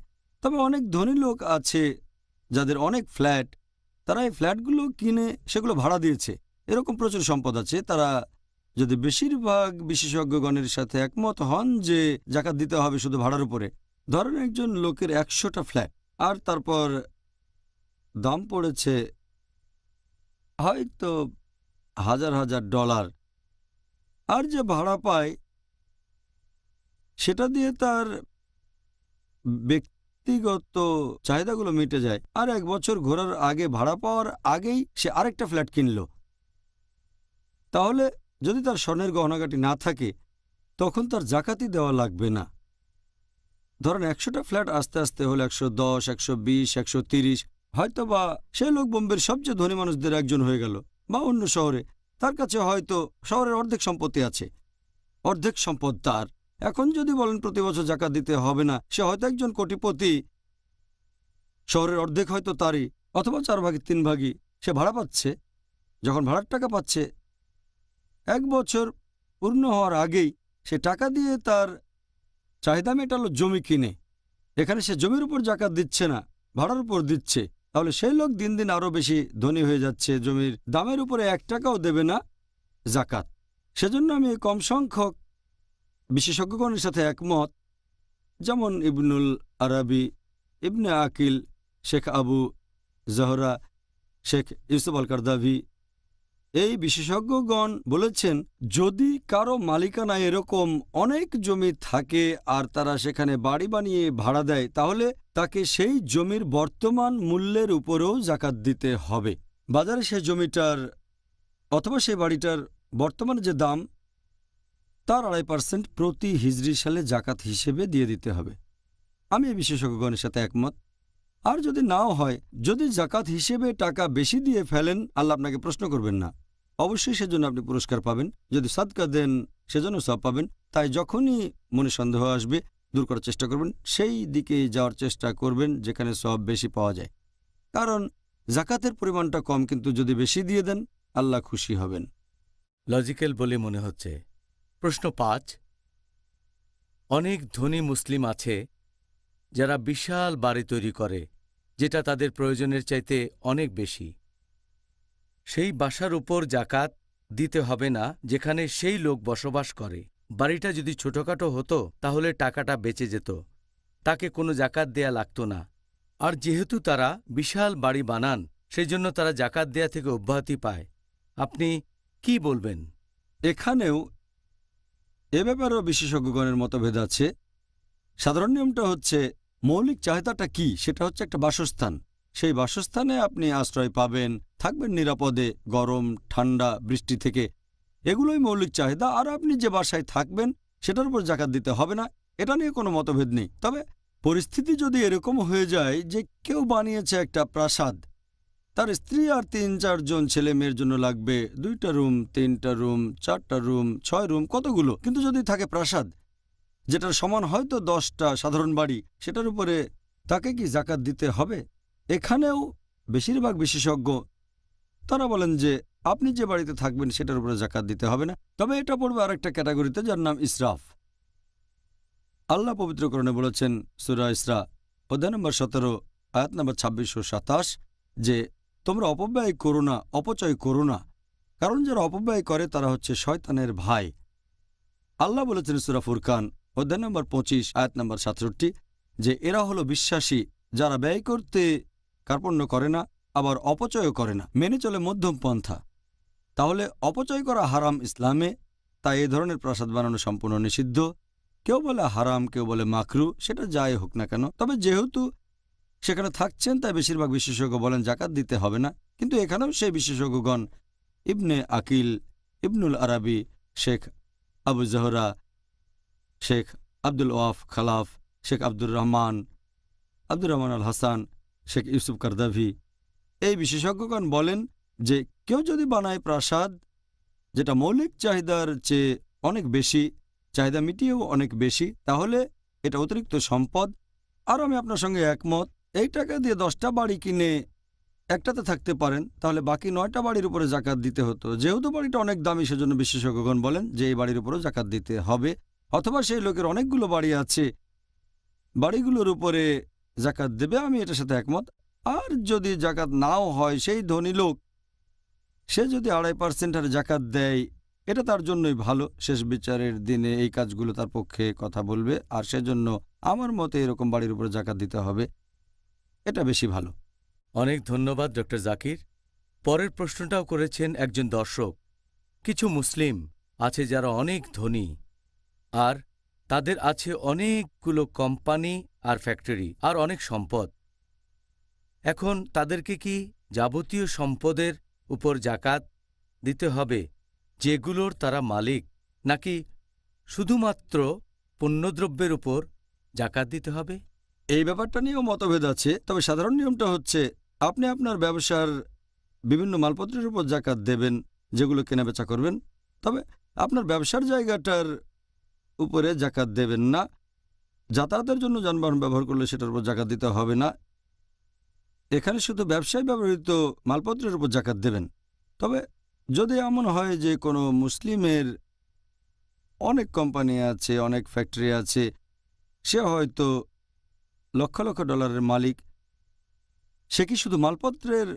তবে অনেক ধনী লোক আছে যাদের অনেক ফ্ল্যাট, তারা এই ফ্ল্যাটগুলো কিনে সেগুলো ভাড়া দিয়েছে, এরকম প্রচুর সম্পদ আছে। তারা যদি বেশিরভাগ বিশেষজ্ঞগণের সাথে একমত হন যে জাকাত দিতে হবে শুধু ভাড়ার উপরে, ধরেন একজন লোকের 100টা ফ্ল্যাট আর তারপর দাম পড়েছে হয়তো হাজার হাজার ডলার, আর যে ভাড়া পায় সেটা দিয়ে তার ব্যক্তিগত চাহিদাগুলো মিটে যায়, আর 1 বছর ঘোরার আগে ভাড়া পাওয়ার আগেই সে আরেকটা ফ্ল্যাট কিনল, তাহলে যদি তার স্বর্ণের গহনাগাটি না থাকে তখন তার জাকাতই দেওয়া লাগবে না। ধরেন 100টা ফ্ল্যাট আস্তে আস্তে হলে 110, 120, 130, হয়তো বা সে লোক বোম্বের সবচেয়ে ধনী মানুষদের একজন হয়ে গেল, বা অন্য শহরে তার কাছে হয়তো শহরের অর্ধেক সম্পত্তি আছে, অর্ধেক সম্পদ তার। এখন যদি বলেন প্রতি বছর জাকাত দিতে হবে না, সে হয়তো একজন কোটিপতি, শহরের অর্ধেক হয়তো তারই, অথবা 4 ভাগে 3 ভাগই সে ভাড়া পাচ্ছে। যখন ভাড়ার টাকা পাচ্ছে 1 বছর পূর্ণ হওয়ার আগেই সে টাকা দিয়ে তার চাহিদা মেটালো জমি কিনে, এখানে সে জমির উপর জাকাত দিচ্ছে না, ভাড়ার উপর দিচ্ছে, তাহলে সেই লোক দিন দিন আরও বেশি ধনী হয়ে যাচ্ছে, জমির দামের উপরে 1 টাকাও দেবে না জাকাত। সেজন্য আমি কম সংখ্যক বিশেষজ্ঞগণের সাথে একমত, যেমন ইবনুল আরাবি, ইবনে আকিল, শেখ আবু জহরা, শেখ ইউসুফ আল কারদাভি, এই বিশেষজ্ঞগণ বলেছেন যদি কারো মালিকানায় এরকম অনেক জমি থাকে আর তারা সেখানে বাড়ি বানিয়ে ভাড়া দেয়, তাহলে তাকে সেই জমির বর্তমান মূল্যের উপরেও জাকাত দিতে হবে। বাজারে সেই জমিটার অথবা সেই বাড়িটার বর্তমান যে দাম তার 2.5% প্রতি হিজরি সালে জাকাত হিসেবে দিয়ে দিতে হবে। আমি এই বিশেষজ্ঞগণের সাথে একমত। আর যদি নাও হয়, যদি জাকাত হিসেবে টাকা বেশি দিয়ে ফেলেন, আল্লাহ আপনাকে প্রশ্ন করবেন না, অবশ্যই সেজন্য আপনি পুরস্কার পাবেন। যদি সাদকা দেন সেজন্য সব পাবেন। তাই যখনই মনে সন্দেহ আসবে দূর করার চেষ্টা করবেন, সেই দিকে যাওয়ার চেষ্টা করবেন যেখানে সব বেশি পাওয়া যায়, কারণ জাকাতের পরিমাণটা কম, কিন্তু যদি বেশি দিয়ে দেন আল্লাহ খুশি হবেন। লজিক্যাল বলে মনে হচ্ছে। প্রশ্ন 5, অনেক ধনী মুসলিম আছে যারা বিশাল বাড়ি তৈরি করে যেটা তাদের প্রয়োজনের চাইতে অনেক বেশি। সেই বাসার উপর জাকাত দিতে হবে না যেখানে সেই লোক বসবাস করে। বাড়িটা যদি ছোটখাটো হতো তাহলে টাকাটা বেঁচে যেত, তাকে কোনো জাকাত দেয়া লাগতো না। আর যেহেতু তারা বিশাল বাড়ি বানান সেই জন্য তারা জাকাত দেয়া থেকে অব্যাহতি পায়। আপনি কি বলবেন? এখানেও এ ব্যাপারেও বিশেষজ্ঞগণের মতভেদ আছে। সাধারণ নিয়মটা হচ্ছে মৌলিক চাহিদাটা কি, সেটা হচ্ছে একটা বাসস্থান। সেই বাসস্থানে আপনি আশ্রয় পাবেন, থাকবেন নিরাপদে গরম ঠান্ডা বৃষ্টি থেকে, এগুলোই মৌলিক চাহিদা। আর আপনি যে বাসায় থাকবেন সেটার উপর জাকাত দিতে হবে না, এটা নিয়ে কোনো মতভেদ নেই। তবে পরিস্থিতি যদি এরকম হয়ে যায় যে কেউ বানিয়েছে একটা প্রাসাদ, তার স্ত্রী আর 3-4 জন ছেলে মেয়ের জন্য লাগবে 2টা রুম, 3টা রুম, 4টা রুম, 6 রুম, কতগুলো, কিন্তু যদি থাকে প্রাসাদ যেটার সমান হয়তো 10টা সাধারণ বাড়ি, সেটার উপরে তাকে কি জাকাত দিতে হবে? এখানেও বেশিরভাগ বিশেষজ্ঞ তারা বলেন যে আপনি যে বাড়িতে থাকবেন সেটার উপরে জাকাত দিতে হবে না। তবে এটা পড়বে আরেকটা ক্যাটাগরিতে যার নাম ইসরাফ। আল্লাহ পবিত্রকরণে বলেছেন সূরা ইসরা অধ্যায় নম্বর 17 আয়াত নম্বর 26 ও 27 যে তোমরা অপব্যয় করো না, অপচয় করো না, কারণ যারা অপব্যয় করে তারা হচ্ছে শয়তানের ভাই। আল্লাহ বলেছেন সূরা ফুরকান অধ্যায় নম্বর 25 আয়াত নম্বর 67 যে এরা হলো বিশ্বাসী যারা ব্যয় করতে কার্পণ্য করে না, আবার অপচয়ও করে না, মেনে চলে মধ্যম পন্থা। তাহলে অপচয় করা হারাম ইসলামে, তাই এ ধরনের প্রাসাদ বানানো সম্পূর্ণ নিষিদ্ধ। কেউ বলে হারাম, কেউ বলে মাকরু, সেটা যাই হোক না কেন। তবে যেহেতু সেখানে থাকছেন তাই বেশিরভাগ বিশেষজ্ঞ বলেন জাকাত দিতে হবে না। কিন্তু এখানেও সেই বিশেষজ্ঞগণ ইবনে আকিল, ইবনুল আরাবি, শেখ আবু জহরা, শেখ আব্দুল ওয়াফ খালাফ, শেখ আব্দুর রহমান আল হাসান, শেখ ইউসুফ কারদাভি, এই বিশেষজ্ঞগণ বলেন যে কেউ যদি বানায় প্রাসাদ যেটা মৌলিক চাহিদার চেয়ে অনেক বেশি, চাহিদা মিটিয়েও অনেক বেশি, তাহলে এটা অতিরিক্ত সম্পদ। আর আমি আপনার সঙ্গে একমত, এই টাকা দিয়ে 10টা বাড়ি কিনে একটাতে থাকতে পারেন, তাহলে বাকি 9টা বাড়ির উপরে জাকাত দিতে হতো। যেহেতু বাড়িটা অনেক দামি, সেজন্য বিশেষজ্ঞগণ বলেন যে এই বাড়ির উপরেও জাকাত দিতে হবে। অথবা সেই লোকের অনেকগুলো বাড়ি আছে, বাড়িগুলোর উপরে জাকাত দেবে, আমি এটার সাথে একমত। আর যদি জাকাত নাও হয়, সেই ধনী লোক সে যদি 2.5% আর জাকাত দেয়, এটা তার জন্যই ভালো। শেষ বিচারের দিনে এই কাজগুলো তার পক্ষে কথা বলবে, আর সেজন্য আমার মতে এরকম বাড়ির উপরে জাকাত দিতে হবে, এটা বেশি ভালো। অনেক ধন্যবাদ ডক্টর জাকির। পরের প্রশ্নটাও করেছেন একজন দর্শক। কিছু মুসলিম আছে যারা অনেক ধনী, আর তাদের আছে অনেকগুলো কোম্পানি আর ফ্যাক্টরি আর অনেক সম্পদ। এখন তাদেরকে কি যাবতীয় সম্পদের উপর জাকাত দিতে হবে যেগুলোর তারা মালিক, নাকি শুধুমাত্র পণ্যদ্রব্যের উপর জাকাত দিতে হবে? এই ব্যাপারটা নিয়েও মতভেদ আছে, তবে সাধারণ নিয়মটা হচ্ছে আপনি আপনার ব্যবসার বিভিন্ন মালপত্রের উপর জাকাত দেবেন যেগুলো কেনাবেচা করবেন, তবে আপনার ব্যবসার জায়গাটার উপরে জাকাত দেবেন না। যাতায়াতের জন্য যানবাহন ব্যবহার করলে সেটার উপর জাকাত দিতে হবে না। এখানে শুধু ব্যবসায় ব্যবহৃত মালপত্রের উপর জাকাত দেবেন। তবে যদি এমন হয় যে কোনো মুসলিমের অনেক কোম্পানি আছে, অনেক ফ্যাক্টরি আছে, সে হয়তো লক্ষ লক্ষ ডলারের মালিক, সে কি শুধু মালপত্রের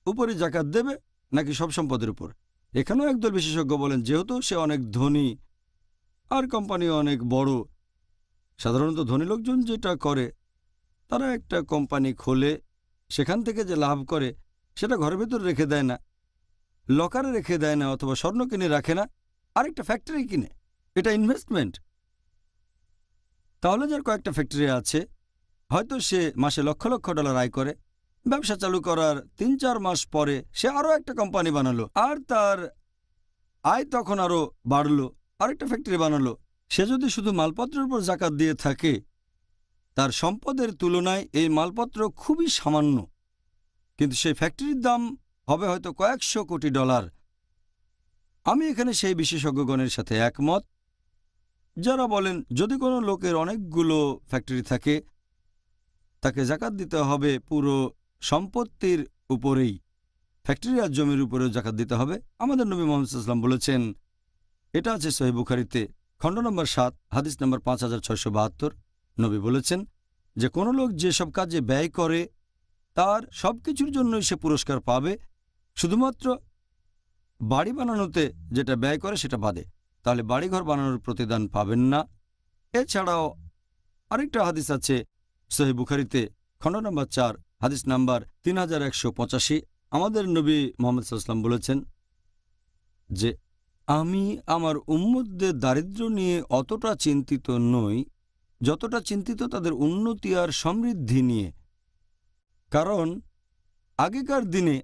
উপরে জাকাত দেবে নাকি সব সম্পদের উপর? এখানেও একদল বিশেষজ্ঞ বলেন যেহেতু সে অনেক ধনী আর কোম্পানি অনেক বড়, সাধারণত ধনী লোকজন যেটা করে তারা একটা কোম্পানি খোলে, সেখান থেকে যে লাভ করে সেটা ঘরের ভেতর রেখে দেয় না, লকারে রেখে দেয় না, অথবা স্বর্ণ কিনে রাখে না, আরেকটা ফ্যাক্টরি কিনে, এটা ইনভেস্টমেন্ট। তাহলে যার কয়েকটা ফ্যাক্টরি আছে, হয়তো সে মাসে লক্ষ লক্ষ ডলার আয় করে, ব্যবসা চালু করার 3-4 মাস পরে সে আরও একটা কোম্পানি বানালো, আর তার আয় তখন আরও বাড়লো, আরেকটা ফ্যাক্টরি বানালো। সে যদি শুধু মালপত্রের উপর জাকাত দিয়ে থাকে, তার সম্পদের তুলনায় এই মালপত্র খুবই সামান্য, কিন্তু সেই ফ্যাক্টরির দাম হবে হয়তো কয়েকশো কোটি ডলার। আমি এখানে সেই বিশেষজ্ঞগণের সাথে একমত যারা বলেন যদি কোনো লোকের অনেকগুলো ফ্যাক্টরি থাকে, তাকে জাকাত দিতে হবে পুরো সম্পত্তির উপরেই, ফ্যাক্টরি আর জমির উপরেও জাকাত দিতে হবে। আমাদের নবী মুহাম্মদ সাল্লাল্লাহু আলাইহি ওয়াসাল্লাম বলেছেন, এটা আছে সহিহ বুখারীতে, খণ্ড নম্বর 7, হাদিস নম্বর 5672। নবী বলেছেন যে কোনো লোক যেসব কাজে ব্যয় করে তার সব কিছুর জন্যই সে পুরস্কার পাবে, শুধুমাত্র বাড়ি বানানোতে যেটা ব্যয় করে সেটা বাদে, তাহলে বাড়িঘর বানানোর প্রতিদান পাবেন না। এছাড়াও আরেকটা হাদিস আছে সহিহ বুখারীতে, খণ্ড নম্বর 4, হাদিস নাম্বার 3185। আমাদের নবী মুহাম্মদ সাল্লাল্লাহু আলাইহি ওয়াসাল্লাম বলেছেন যে আমি আমার উম্মতদের দারিদ্র্য নিয়ে অতটা চিন্তিত নই যতটা চিন্তিত তাদের উন্নতি আর সমৃদ্ধি নিয়ে। কারণ আগেকার দিনে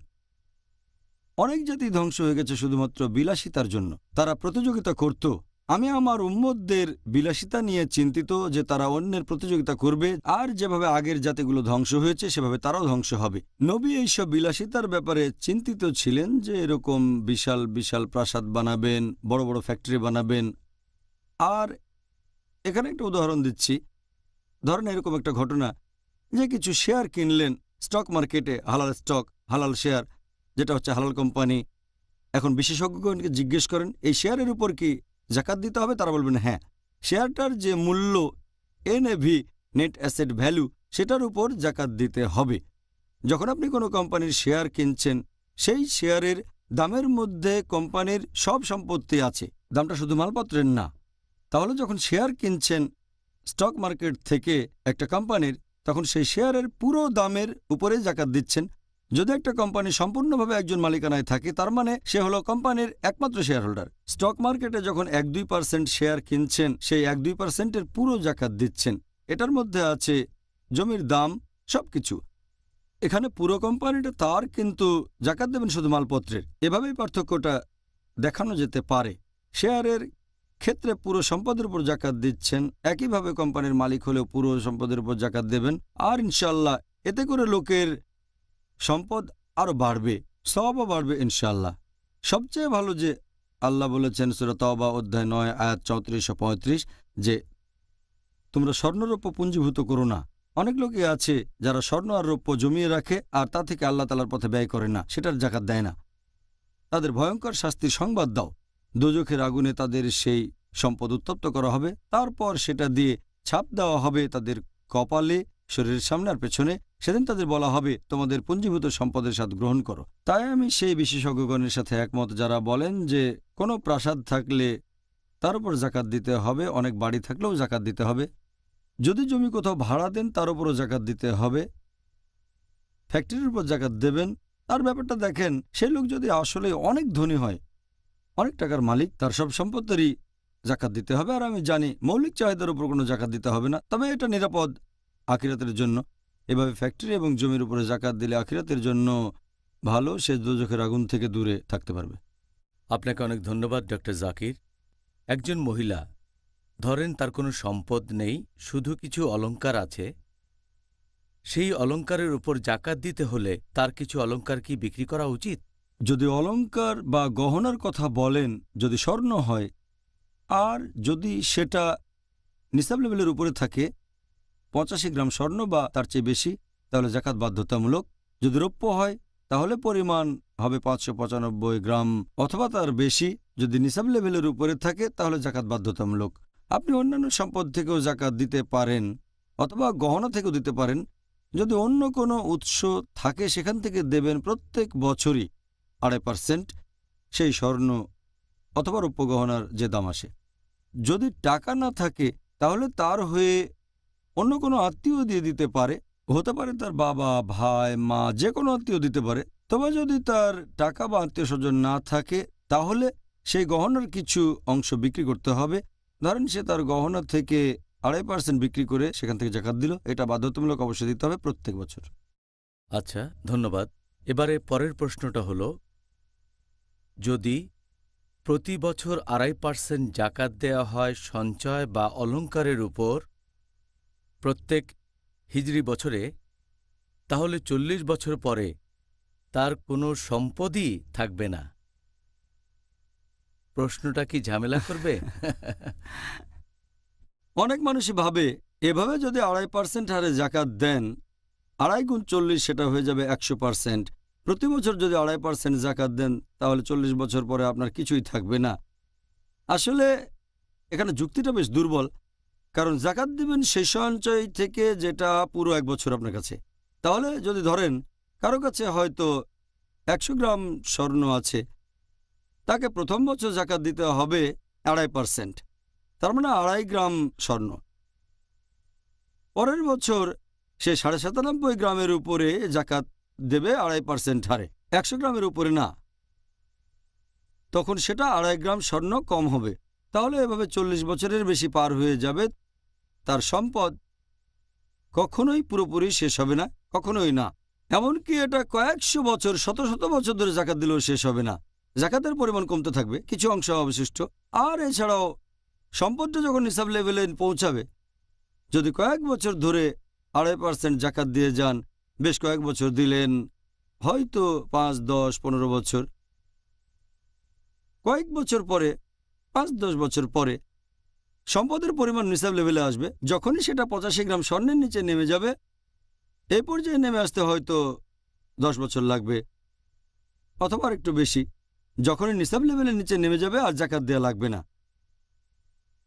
অনেক জাতি ধ্বংস হয়ে গেছে শুধুমাত্র বিলাসিতার জন্য। তারা প্রতিযোগিতা করত। আমি আমার উম্মতদের বিলাসিতা নিয়ে চিন্তিত যে তারা অন্যের প্রতিযোগিতা করবে, আর যেভাবে আগের জাতিগুলো ধ্বংস হয়েছে সেভাবে তারাও ধ্বংস হবে। নবী এইসব বিলাসিতার ব্যাপারে চিন্তিত ছিলেন যে এরকম বিশাল বিশাল প্রাসাদ বানাবেন, বড় বড় ফ্যাক্টরি বানাবেন। আর এখানে একটা উদাহরণ দিচ্ছি, ধরেন এরকম একটা ঘটনা যে কিছু শেয়ার কিনলেন স্টক মার্কেটে, হালাল স্টক, হালাল শেয়ার, যেটা হচ্ছে হালাল কোম্পানি। এখন বিশেষজ্ঞগণকে জিজ্ঞেস করেন এই শেয়ারের উপর কি জাকাত দিতে হবে, তারা বলবেন হ্যাঁ। শেয়ারটার যে মূল্য NAV, নেট অ্যাসেট ভ্যালু, সেটার উপর জাকাত দিতে হবে। যখন আপনি কোনো কোম্পানির শেয়ার কিনছেন, সেই শেয়ারের দামের মধ্যে কোম্পানির সব সম্পত্তি আছে, দামটা শুধু মালপত্রের না। তাহলে যখন শেয়ার কিনছেন স্টক মার্কেট থেকে একটা কোম্পানির, তখন সেই শেয়ারের পুরো দামের উপরে জাকাত দিচ্ছেন। যদি একটা কোম্পানি সম্পূর্ণভাবে একজন মালিকানায় থাকে, তার মানে সে হলো কোম্পানির একমাত্র শেয়ার হোল্ডার। স্টক মার্কেটে যখন 1-2% শেয়ার কিনছেন, সেই 1-2%-এর পুরো জাকাত দিচ্ছেন। এটার মধ্যে আছে জমির দাম, সবকিছু। এখানে পুরো কোম্পানিটা তার, কিন্তু জাকাত দেবেন শুধু মালপত্রের। এভাবেই পার্থক্যটা দেখানো যেতে পারে। শেয়ারের ক্ষেত্রে পুরো সম্পদের উপর জাকাত দিচ্ছেন, একইভাবে কোম্পানির মালিক হলেও পুরো সম্পদের উপর জাকাত দেবেন। আর ইনশাল্লাহ এতে করে লোকের সম্পদ আরও বাড়বে, সওয়াবও বাড়বে ইনশাল্লাহ। সবচেয়ে ভালো যে আল্লাহ বলেছেন সূরা তাওবা অধ্যায় 9 আয়াত 34 ও 35 যে তোমরা স্বর্ণরৌপ্য পুঞ্জীভূত করো না। অনেক লোকই আছে যারা স্বর্ণ আর রৌপ্য জমিয়ে রাখে আর তা থেকে আল্লাহ তাআলার পথে ব্যয় করে না, সেটার জাকাত দেয় না। তাদের ভয়ঙ্কর শাস্তির সংবাদ দাও। দোজখের আগুনে তাদের সেই সম্পদ উত্তপ্ত করা হবে, তারপর সেটা দিয়ে ছাপ দেওয়া হবে তাদের কপালে, শরীরের সামনে আর পেছনে। সেদিন তাদের বলা হবে তোমাদের পুঞ্জীভূত সম্পদের স্বাদ গ্রহণ করো। তাই আমি সেই বিশেষজ্ঞগণের সাথে একমত যারা বলেন যে কোনো প্রাসাদ থাকলে তার উপর জাকাত দিতে হবে, অনেক বাড়ি থাকলেও জাকাত দিতে হবে। যদি জমি কোথাও ভাড়া দেন তার উপরও জাকাত দিতে হবে। ফ্যাক্টরির উপর জাকাত দেবেন। তার ব্যাপারটা দেখেন, সেই লোক যদি আসলে অনেক ধনী হয়, অনেক টাকার মালিক, তার সব সম্পত্তিরই জাকাত দিতে হবে। আর আমি জানি মৌলিক চাহিদার উপর কোনো জাকাত দিতে হবে না, তবে এটা নিরাপদ আখিরাতের জন্য। এভাবে ফ্যাক্টরি এবং জমির উপরে জাকাত দিলে আখিরাতের জন্য ভালো, সে দোজখের আগুন থেকে দূরে থাকতে পারবে। আপনাকে অনেক ধন্যবাদ ডক্টর জাকির। একজন মহিলা, ধরেন তার কোনো সম্পদ নেই, শুধু কিছু অলংকার আছে। সেই অলংকারের উপর জাকাত দিতে হলে তার কিছু অলংকার কি বিক্রি করা উচিত? যদি অলংকার বা গহনার কথা বলেন, যদি স্বর্ণ হয় আর যদি সেটা নিসাব লেভেলের উপরে থাকে, 85 গ্রাম স্বর্ণ বা তার চেয়ে বেশি, তাহলে জাকাত বাধ্যতামূলক। যদি রৌপ্য হয় তাহলে পরিমাণ হবে 595 গ্রাম অথবা তার বেশি। যদি নিসাব লেভেলের উপরে থাকে তাহলে জাকাত বাধ্যতামূলক। আপনি অন্যান্য সম্পদ থেকেও জাকাত দিতে পারেন অথবা গহনা থেকেও দিতে পারেন। যদি অন্য কোনো উৎস থাকে সেখান থেকে দেবেন প্রত্যেক বছরই 2.5% সেই স্বর্ণ অথবা রৌপ্য গহনার যে দাম আসে। যদি টাকা না থাকে তাহলে তার হয়ে অন্য কোনো আত্মীয় দিয়ে দিতে পারে, হতে পারে তার বাবা, ভাই, মা, যে কোনো আত্মীয় দিতে পারে। তবে যদি তার টাকা বা আত্মীয় স্বজন না থাকে তাহলে সেই গহনার কিছু অংশ বিক্রি করতে হবে। ধরেন সে তার গহনা থেকে 2.5% বিক্রি করে সেখান থেকে জাকাত দিল, এটা বাধ্যতামূলক অবশ্যই দিতে হবে প্রত্যেক বছর। আচ্ছা, ধন্যবাদ। এবারে পরের প্রশ্নটা হলো, যদি প্রতি বছর 2.5% জাকাত দেওয়া হয় সঞ্চয় বা অলংকারের উপর প্রত্যেক হিজরি বছরে, তাহলে 40 বছর পরে তার কোনো সম্পদই থাকবে না। প্রশ্নটা কি ঝামেলা করবে? অনেক মানুষই ভাবে এভাবে যদি 2.5% হারে জাকাত দেন, 2.5 গুণ 40 সেটা হয়ে যাবে 100%। প্রতি বছর যদি 2.5% জাকাত দেন তাহলে 40 বছর পরে আপনার কিছুই থাকবে না। আসলে এখানে যুক্তিটা বেশ দুর্বল, কারণ জাকাত দিবেন সেই সঞ্চয় থেকে যেটা পুরো 1 বছর আপনার কাছে। তাহলে যদি ধরেন কারো কাছে হয়তো 100 গ্রাম স্বর্ণ আছে, তাকে প্রথম বছর জাকাত দিতে হবে 2.5%, তার মানে 2.5 গ্রাম স্বর্ণ। পরের বছর সে 97.5 গ্রামের উপরে জাকাত দেবে 2.5% হারে, 100 গ্রামের উপরে না। তখন সেটা 2.5 গ্রাম স্বর্ণ কম হবে। তাহলে এভাবে 40 বছরের বেশি পার হয়ে যাবে। তার সম্পদ কখনোই পুরোপুরি শেষ হবে না, কখনোই না। এমনকি এটা কয়েকশো বছর, শত শত বছর ধরে জাকাত দিলেও শেষ হবে না। জাকাতের পরিমাণ কমতে থাকবে, কিছু অংশ অবশিষ্ট। আর এছাড়াও সম্পদটা যখন নিসাব লেভেলে পৌঁছাবে, যদি কয়েক বছর ধরে 2.5% জাকাত দিয়ে যান, বেশ কয়েক বছর দিলেন, হয়তো 5, 10, 15 বছর, কয়েক বছর পরে 5-10 বছর পরে সম্পদের পরিমাণ নিসাব লেভেলে আসবে। যখনই সেটা 85 গ্রাম স্বর্ণের নিচে নেমে যাবে, এই পর্যায়ে নেমে আসতে হয়তো 10 বছর লাগবে অথবা একটু বেশি। যখনই নিসাব লেভেলের নিচে নেমে যাবে আর জাকাত দেওয়া লাগবে না।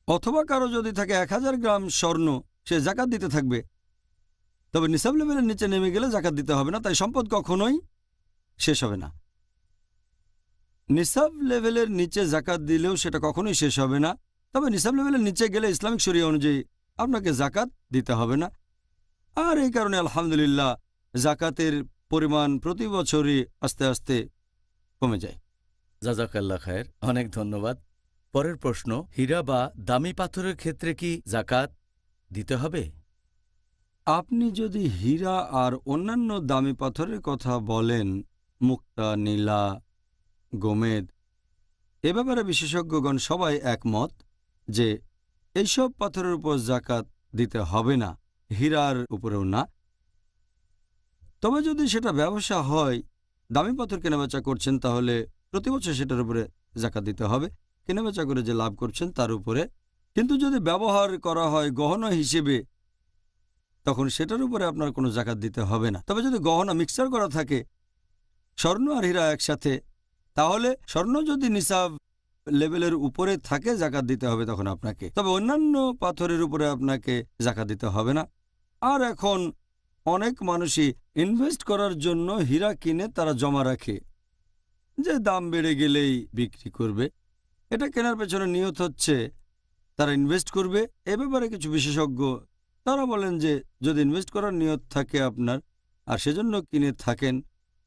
অথবা কারো যদি থাকে 1000 গ্রাম স্বর্ণ, সে জাকাত দিতে থাকবে, তবে নিসাব লেভেলের নিচে নেমে গেলে জাকাত দিতে হবে না। তাই সম্পদ কখনোই শেষ হবে না। নিসাব লেভেলের নিচে জাকাত দিলেও সেটা কখনোই শেষ হবে না। তবে নিসাব লেভেলের নিচে গেলে ইসলামিক শরিয়া অনুযায়ী আপনাকে জাকাত দিতে হবে না। আর এই কারণে আলহামদুলিল্লাহ জাকাতের পরিমাণ প্রতি বছরই আস্তে আস্তে কমে যায়। জাজাকাল্লাহ খায়ের, অনেক ধন্যবাদ। পরের প্রশ্ন, হীরা বা দামি পাথরের ক্ষেত্রে কি জাকাত দিতে হবে? আপনি যদি হীরা আর অন্যান্য দামি পাথরের কথা বলেন, মুক্তা, নীলা, গোমেদ, এ ব্যাপারে বিশেষজ্ঞগণ সবাই একমত যে এইসব পাথরের উপর জাকাত দিতে হবে না, হীরার উপরেও না। তবে যদি সেটা ব্যবসা হয়, দামি পাথর কেনাবেচা করছেন, তাহলে প্রতি বছর সেটার উপরে জাকাত দিতে হবে, কেনাবেচা করে যে লাভ করছেন তার উপরে। কিন্তু যদি ব্যবহার করা হয় গহনা হিসেবে, তখন সেটার উপরে আপনার কোনো জাকাত দিতে হবে না। তবে যদি গহনা মিক্সার করা থাকে, স্বর্ণ আর হীরা একসাথে, তাহলে স্বর্ণ যদি নিসাব লেভেলের উপরে থাকে জাকাত দিতে হবে তখন আপনাকে। তবে অন্যান্য পাথরের উপরে আপনাকে জাকাত দিতে হবে না। আর এখন অনেক মানুষই ইনভেস্ট করার জন্য হীরা কিনে তারা জমা রাখে, যে দাম বেড়ে গেলেই বিক্রি করবে। এটা কেনার পেছনে নিয়ত হচ্ছে তারা ইনভেস্ট করবে। এ ব্যাপারে কিছু বিশেষজ্ঞ তারা বলেন যে যদি ইনভেস্ট করার নিয়ত থাকে আপনার, আর সেজন্য কিনে থাকেন,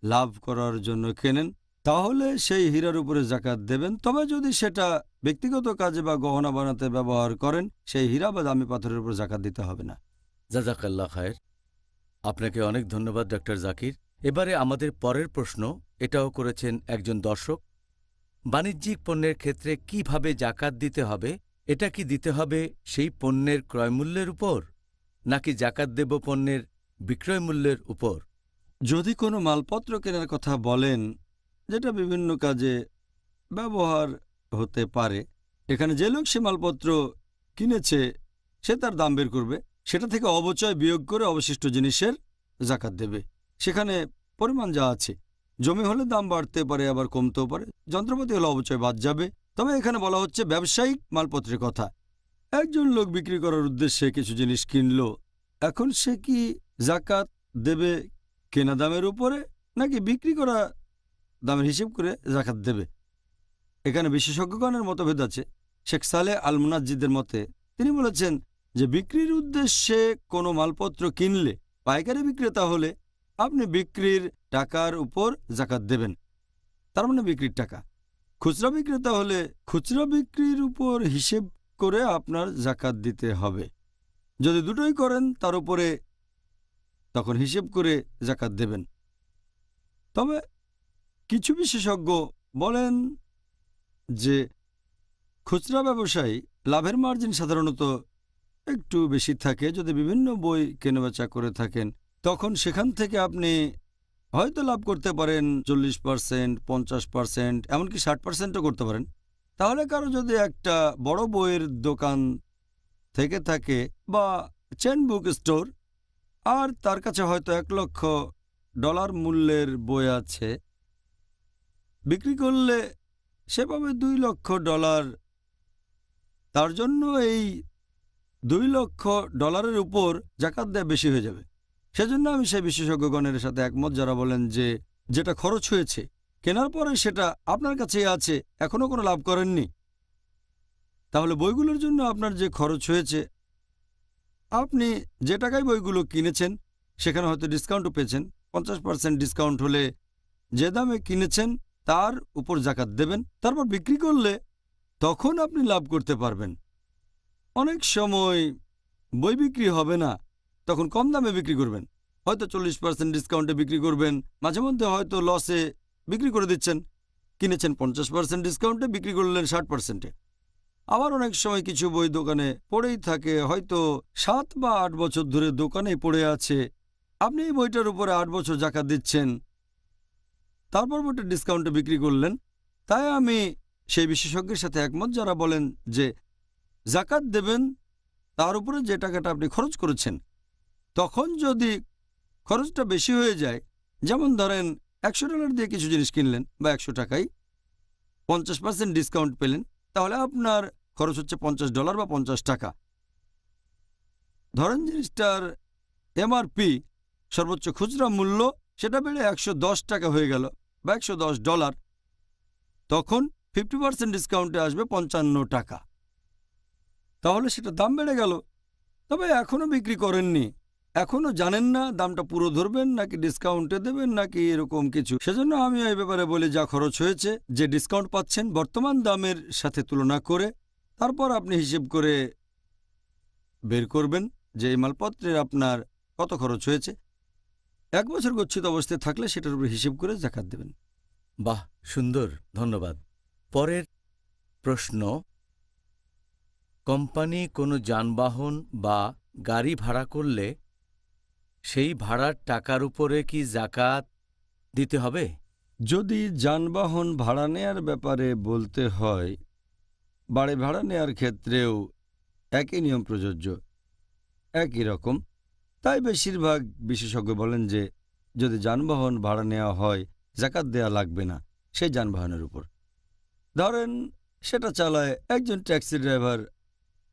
লাভ করার জন্য কেনেন, তাহলে সেই হীরার উপরে জাকাত দেবেন। তবে যদি সেটা ব্যক্তিগত কাজে বা গহনা বানাতে ব্যবহার করেন, সেই হীরা বা দামি পাথরের উপর জাকাত দিতে হবে না। জাজাকাল্লাহ খায়ের। আপনাকে অনেক ধন্যবাদ ডক্টর জাকির। এবারে আমাদের পরের প্রশ্ন, এটাও করেছেন একজন দর্শক। বাণিজ্যিক পণ্যের ক্ষেত্রে কিভাবে জাকাত দিতে হবে? এটা কি দিতে হবে সেই পণ্যের ক্রয়মূল্যের উপর, নাকি জাকাত দেব পণ্যের বিক্রয় মূল্যের উপর? যদি কোনো মালপত্র কেনার কথা বলেন যেটা বিভিন্ন কাজে ব্যবহার হতে পারে, এখানে যে লোক সে মালপত্র কিনেছে সে তার দাম বের করবে, সেটা থেকে অবচয় বিয়োগ করে অবশিষ্ট জিনিসের জাকাত দেবে। সেখানে পরিমাণ যা আছে, জমি হলে দাম বাড়তে পারে আবার কমতেও পারে, যন্ত্রপাতি হলে অবচয় বাদ যাবে। তবে এখানে বলা হচ্ছে ব্যবসায়িক মালপত্রের কথা। একজন লোক বিক্রি করার উদ্দেশ্যে কিছু জিনিস কিনলো, এখন সে কি জাকাত দেবে কেনা দামের উপরে, নাকি বিক্রি করা দামের হিসেব করে জাকাত দেবে? এখানে বিশেষজ্ঞগণের মতভেদ আছে। শেখ সালেহ আল মুনাজ্জিদের মতে তিনি বলেছেন যে বিক্রির উদ্দেশ্যে কোনো মালপত্র কিনলে, পাইকারি বিক্রেতা হলে আপনি বিক্রির টাকার উপর জাকাত দেবেন, তার মানে বিক্রির টাকা। খুচরা বিক্রেতা হলে খুচরা বিক্রির উপর হিসেব করে আপনার জাকাত দিতে হবে। যদি দুটোই করেন তার উপরে, তখন হিসেব করে জাকাত দেবেন। তবে কিছু বিশেষজ্ঞ বলেন যে খুচরা ব্যবসায়ী লাভের মার্জিন সাধারণত একটু বেশি থাকে। যদি বিভিন্ন বই কেনাবেচা করে থাকেন, তখন সেখান থেকে আপনি হয়তো লাভ করতে পারেন 40%, 50%, এমনকি 60%ও করতে পারেন। তাহলে কারো যদি একটা বড় বইয়ের দোকান থেকে থাকে বা চেন বুক স্টোর, আর তার কাছে হয়তো $1,00,000 মূল্যের বই আছে, বিক্রি করলে সে পাবে $2,00,000। তার জন্য এই $2,00,000 উপর জাকাত দেয়া বেশি হয়ে যাবে। সেজন্য আমি সেই বিশেষজ্ঞগণের সাথে একমত যারা বলেন যে যেটা খরচ হয়েছে কেনার পরে সেটা আপনার কাছেই আছে, এখনও কোনো লাভ করেননি, তাহলে বইগুলোর জন্য আপনার যে খরচ হয়েছে, আপনি যে টাকায় বইগুলো কিনেছেন সেখানে হয়তো ডিসকাউন্টও পেয়েছেন। 50% ডিসকাউন্ট হলে যে দামে কিনেছেন তার উপর জাকাত দেবেন। তারপর বিক্রি করলে তখন আপনি লাভ করতে পারবেন। অনেক সময় বই বিক্রি হবে না, তখন কম দামে বিক্রি করবেন, হয়তো 40% ডিসকাউন্টে বিক্রি করবেন। মাঝে মধ্যে হয়তো লসে বিক্রি করে দিচ্ছেন, কিনেছেন 50% ডিসকাউন্টে, বিক্রি করলেন 60%-এ। আবার অনেক সময় কিছু বই দোকানে পড়েই থাকে, হয়তো 7 বা 8 বছর ধরে দোকানেই পড়ে আছে, আপনি এই বইটার উপরে 8 বছর জাকাত দিচ্ছেন, তারপর বইটা ডিসকাউন্টে বিক্রি করলেন। তাই আমি সেই বিশেষজ্ঞের সাথে একমত যারা বলেন যে জাকাত দেবেন তার উপরে যে টাকাটা আপনি খরচ করেছেন। তখন যদি খরচটা বেশি হয়ে যায়, যেমন ধরেন $100 দিয়ে কিছু জিনিস কিনলেন বা 100 টাকায় 50% ডিসকাউন্ট পেলেন, তাহলে আপনার খরচ হচ্ছে $50 বা 50 টাকা। ধরেন জিনিসটার এমআরপি সর্বোচ্চ খুচরা মূল্য সেটা বেড়ে 110 টাকা হয়ে গেল বা $110, তখন 50% ডিসকাউন্টে আসবে 55 টাকা। তাহলে সেটা দাম বেড়ে গেল। তবে এখনও বিক্রি করেননি, এখনও জানেন না দামটা পুরো ধরবেন নাকি ডিসকাউন্টে দেবেন নাকি এরকম কিছু। সেজন্য আমি এই ব্যাপারে বলি যা খরচ হয়েছে, যে ডিসকাউন্ট পাচ্ছেন বর্তমান দামের সাথে তুলনা করে, তারপর আপনি হিসেব করে বের করবেন যে এই মালপত্রের আপনার কত খরচ হয়েছে। 1 বছর গচ্ছিত অবস্থায় থাকলে সেটার উপর হিসেব করে জাকাত দেবেন। বাহ, সুন্দর, ধন্যবাদ। পরের প্রশ্ন, কোম্পানি কোনো যানবাহন বা গাড়ি ভাড়া করলে সেই ভাড়ার টাকার উপরে কি যাকাত দিতে হবে? যদি যানবাহন ভাড়া নেয়ার ব্যাপারে বলতে হয়, বাড়ি ভাড়া নেয়ার ক্ষেত্রেও একই নিয়ম প্রযোজ্য, একই রকম। তাই বেশিরভাগ বিশেষজ্ঞ বলেন যে যদি যানবাহন ভাড়া নেওয়া হয় যাকাত দেয়া লাগবে না সেই যানবাহনের উপর। ধরেন সেটা চালায় একজন ট্যাক্সি ড্রাইভার,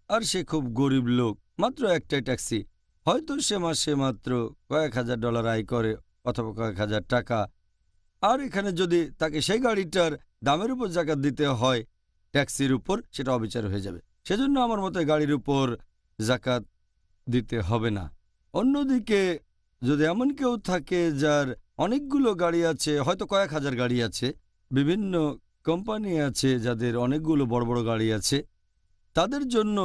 আর সে খুব গরিব লোক, মাত্র একটাই ট্যাক্সি, হয়তো সে মাসে মাত্র কয়েক হাজার ডলার আয় করে অথবা কয়েক হাজার টাকা। আর এখানে যদি তাকে সেই গাড়িটার দামের উপর যাকাত দিতে হয় ট্যাক্সির উপর, সেটা অবিচার হয়ে যাবে। সেজন্য আমার মতে গাড়ির উপর যাকাত দিতে হবে না। অন্যদিকে যদি এমন কেউ থাকে যার অনেকগুলো গাড়ি আছে, হয়তো কয়েক হাজার গাড়ি আছে, বিভিন্ন কোম্পানি আছে যাদের অনেকগুলো বড় বড় গাড়ি আছে, তাদের জন্য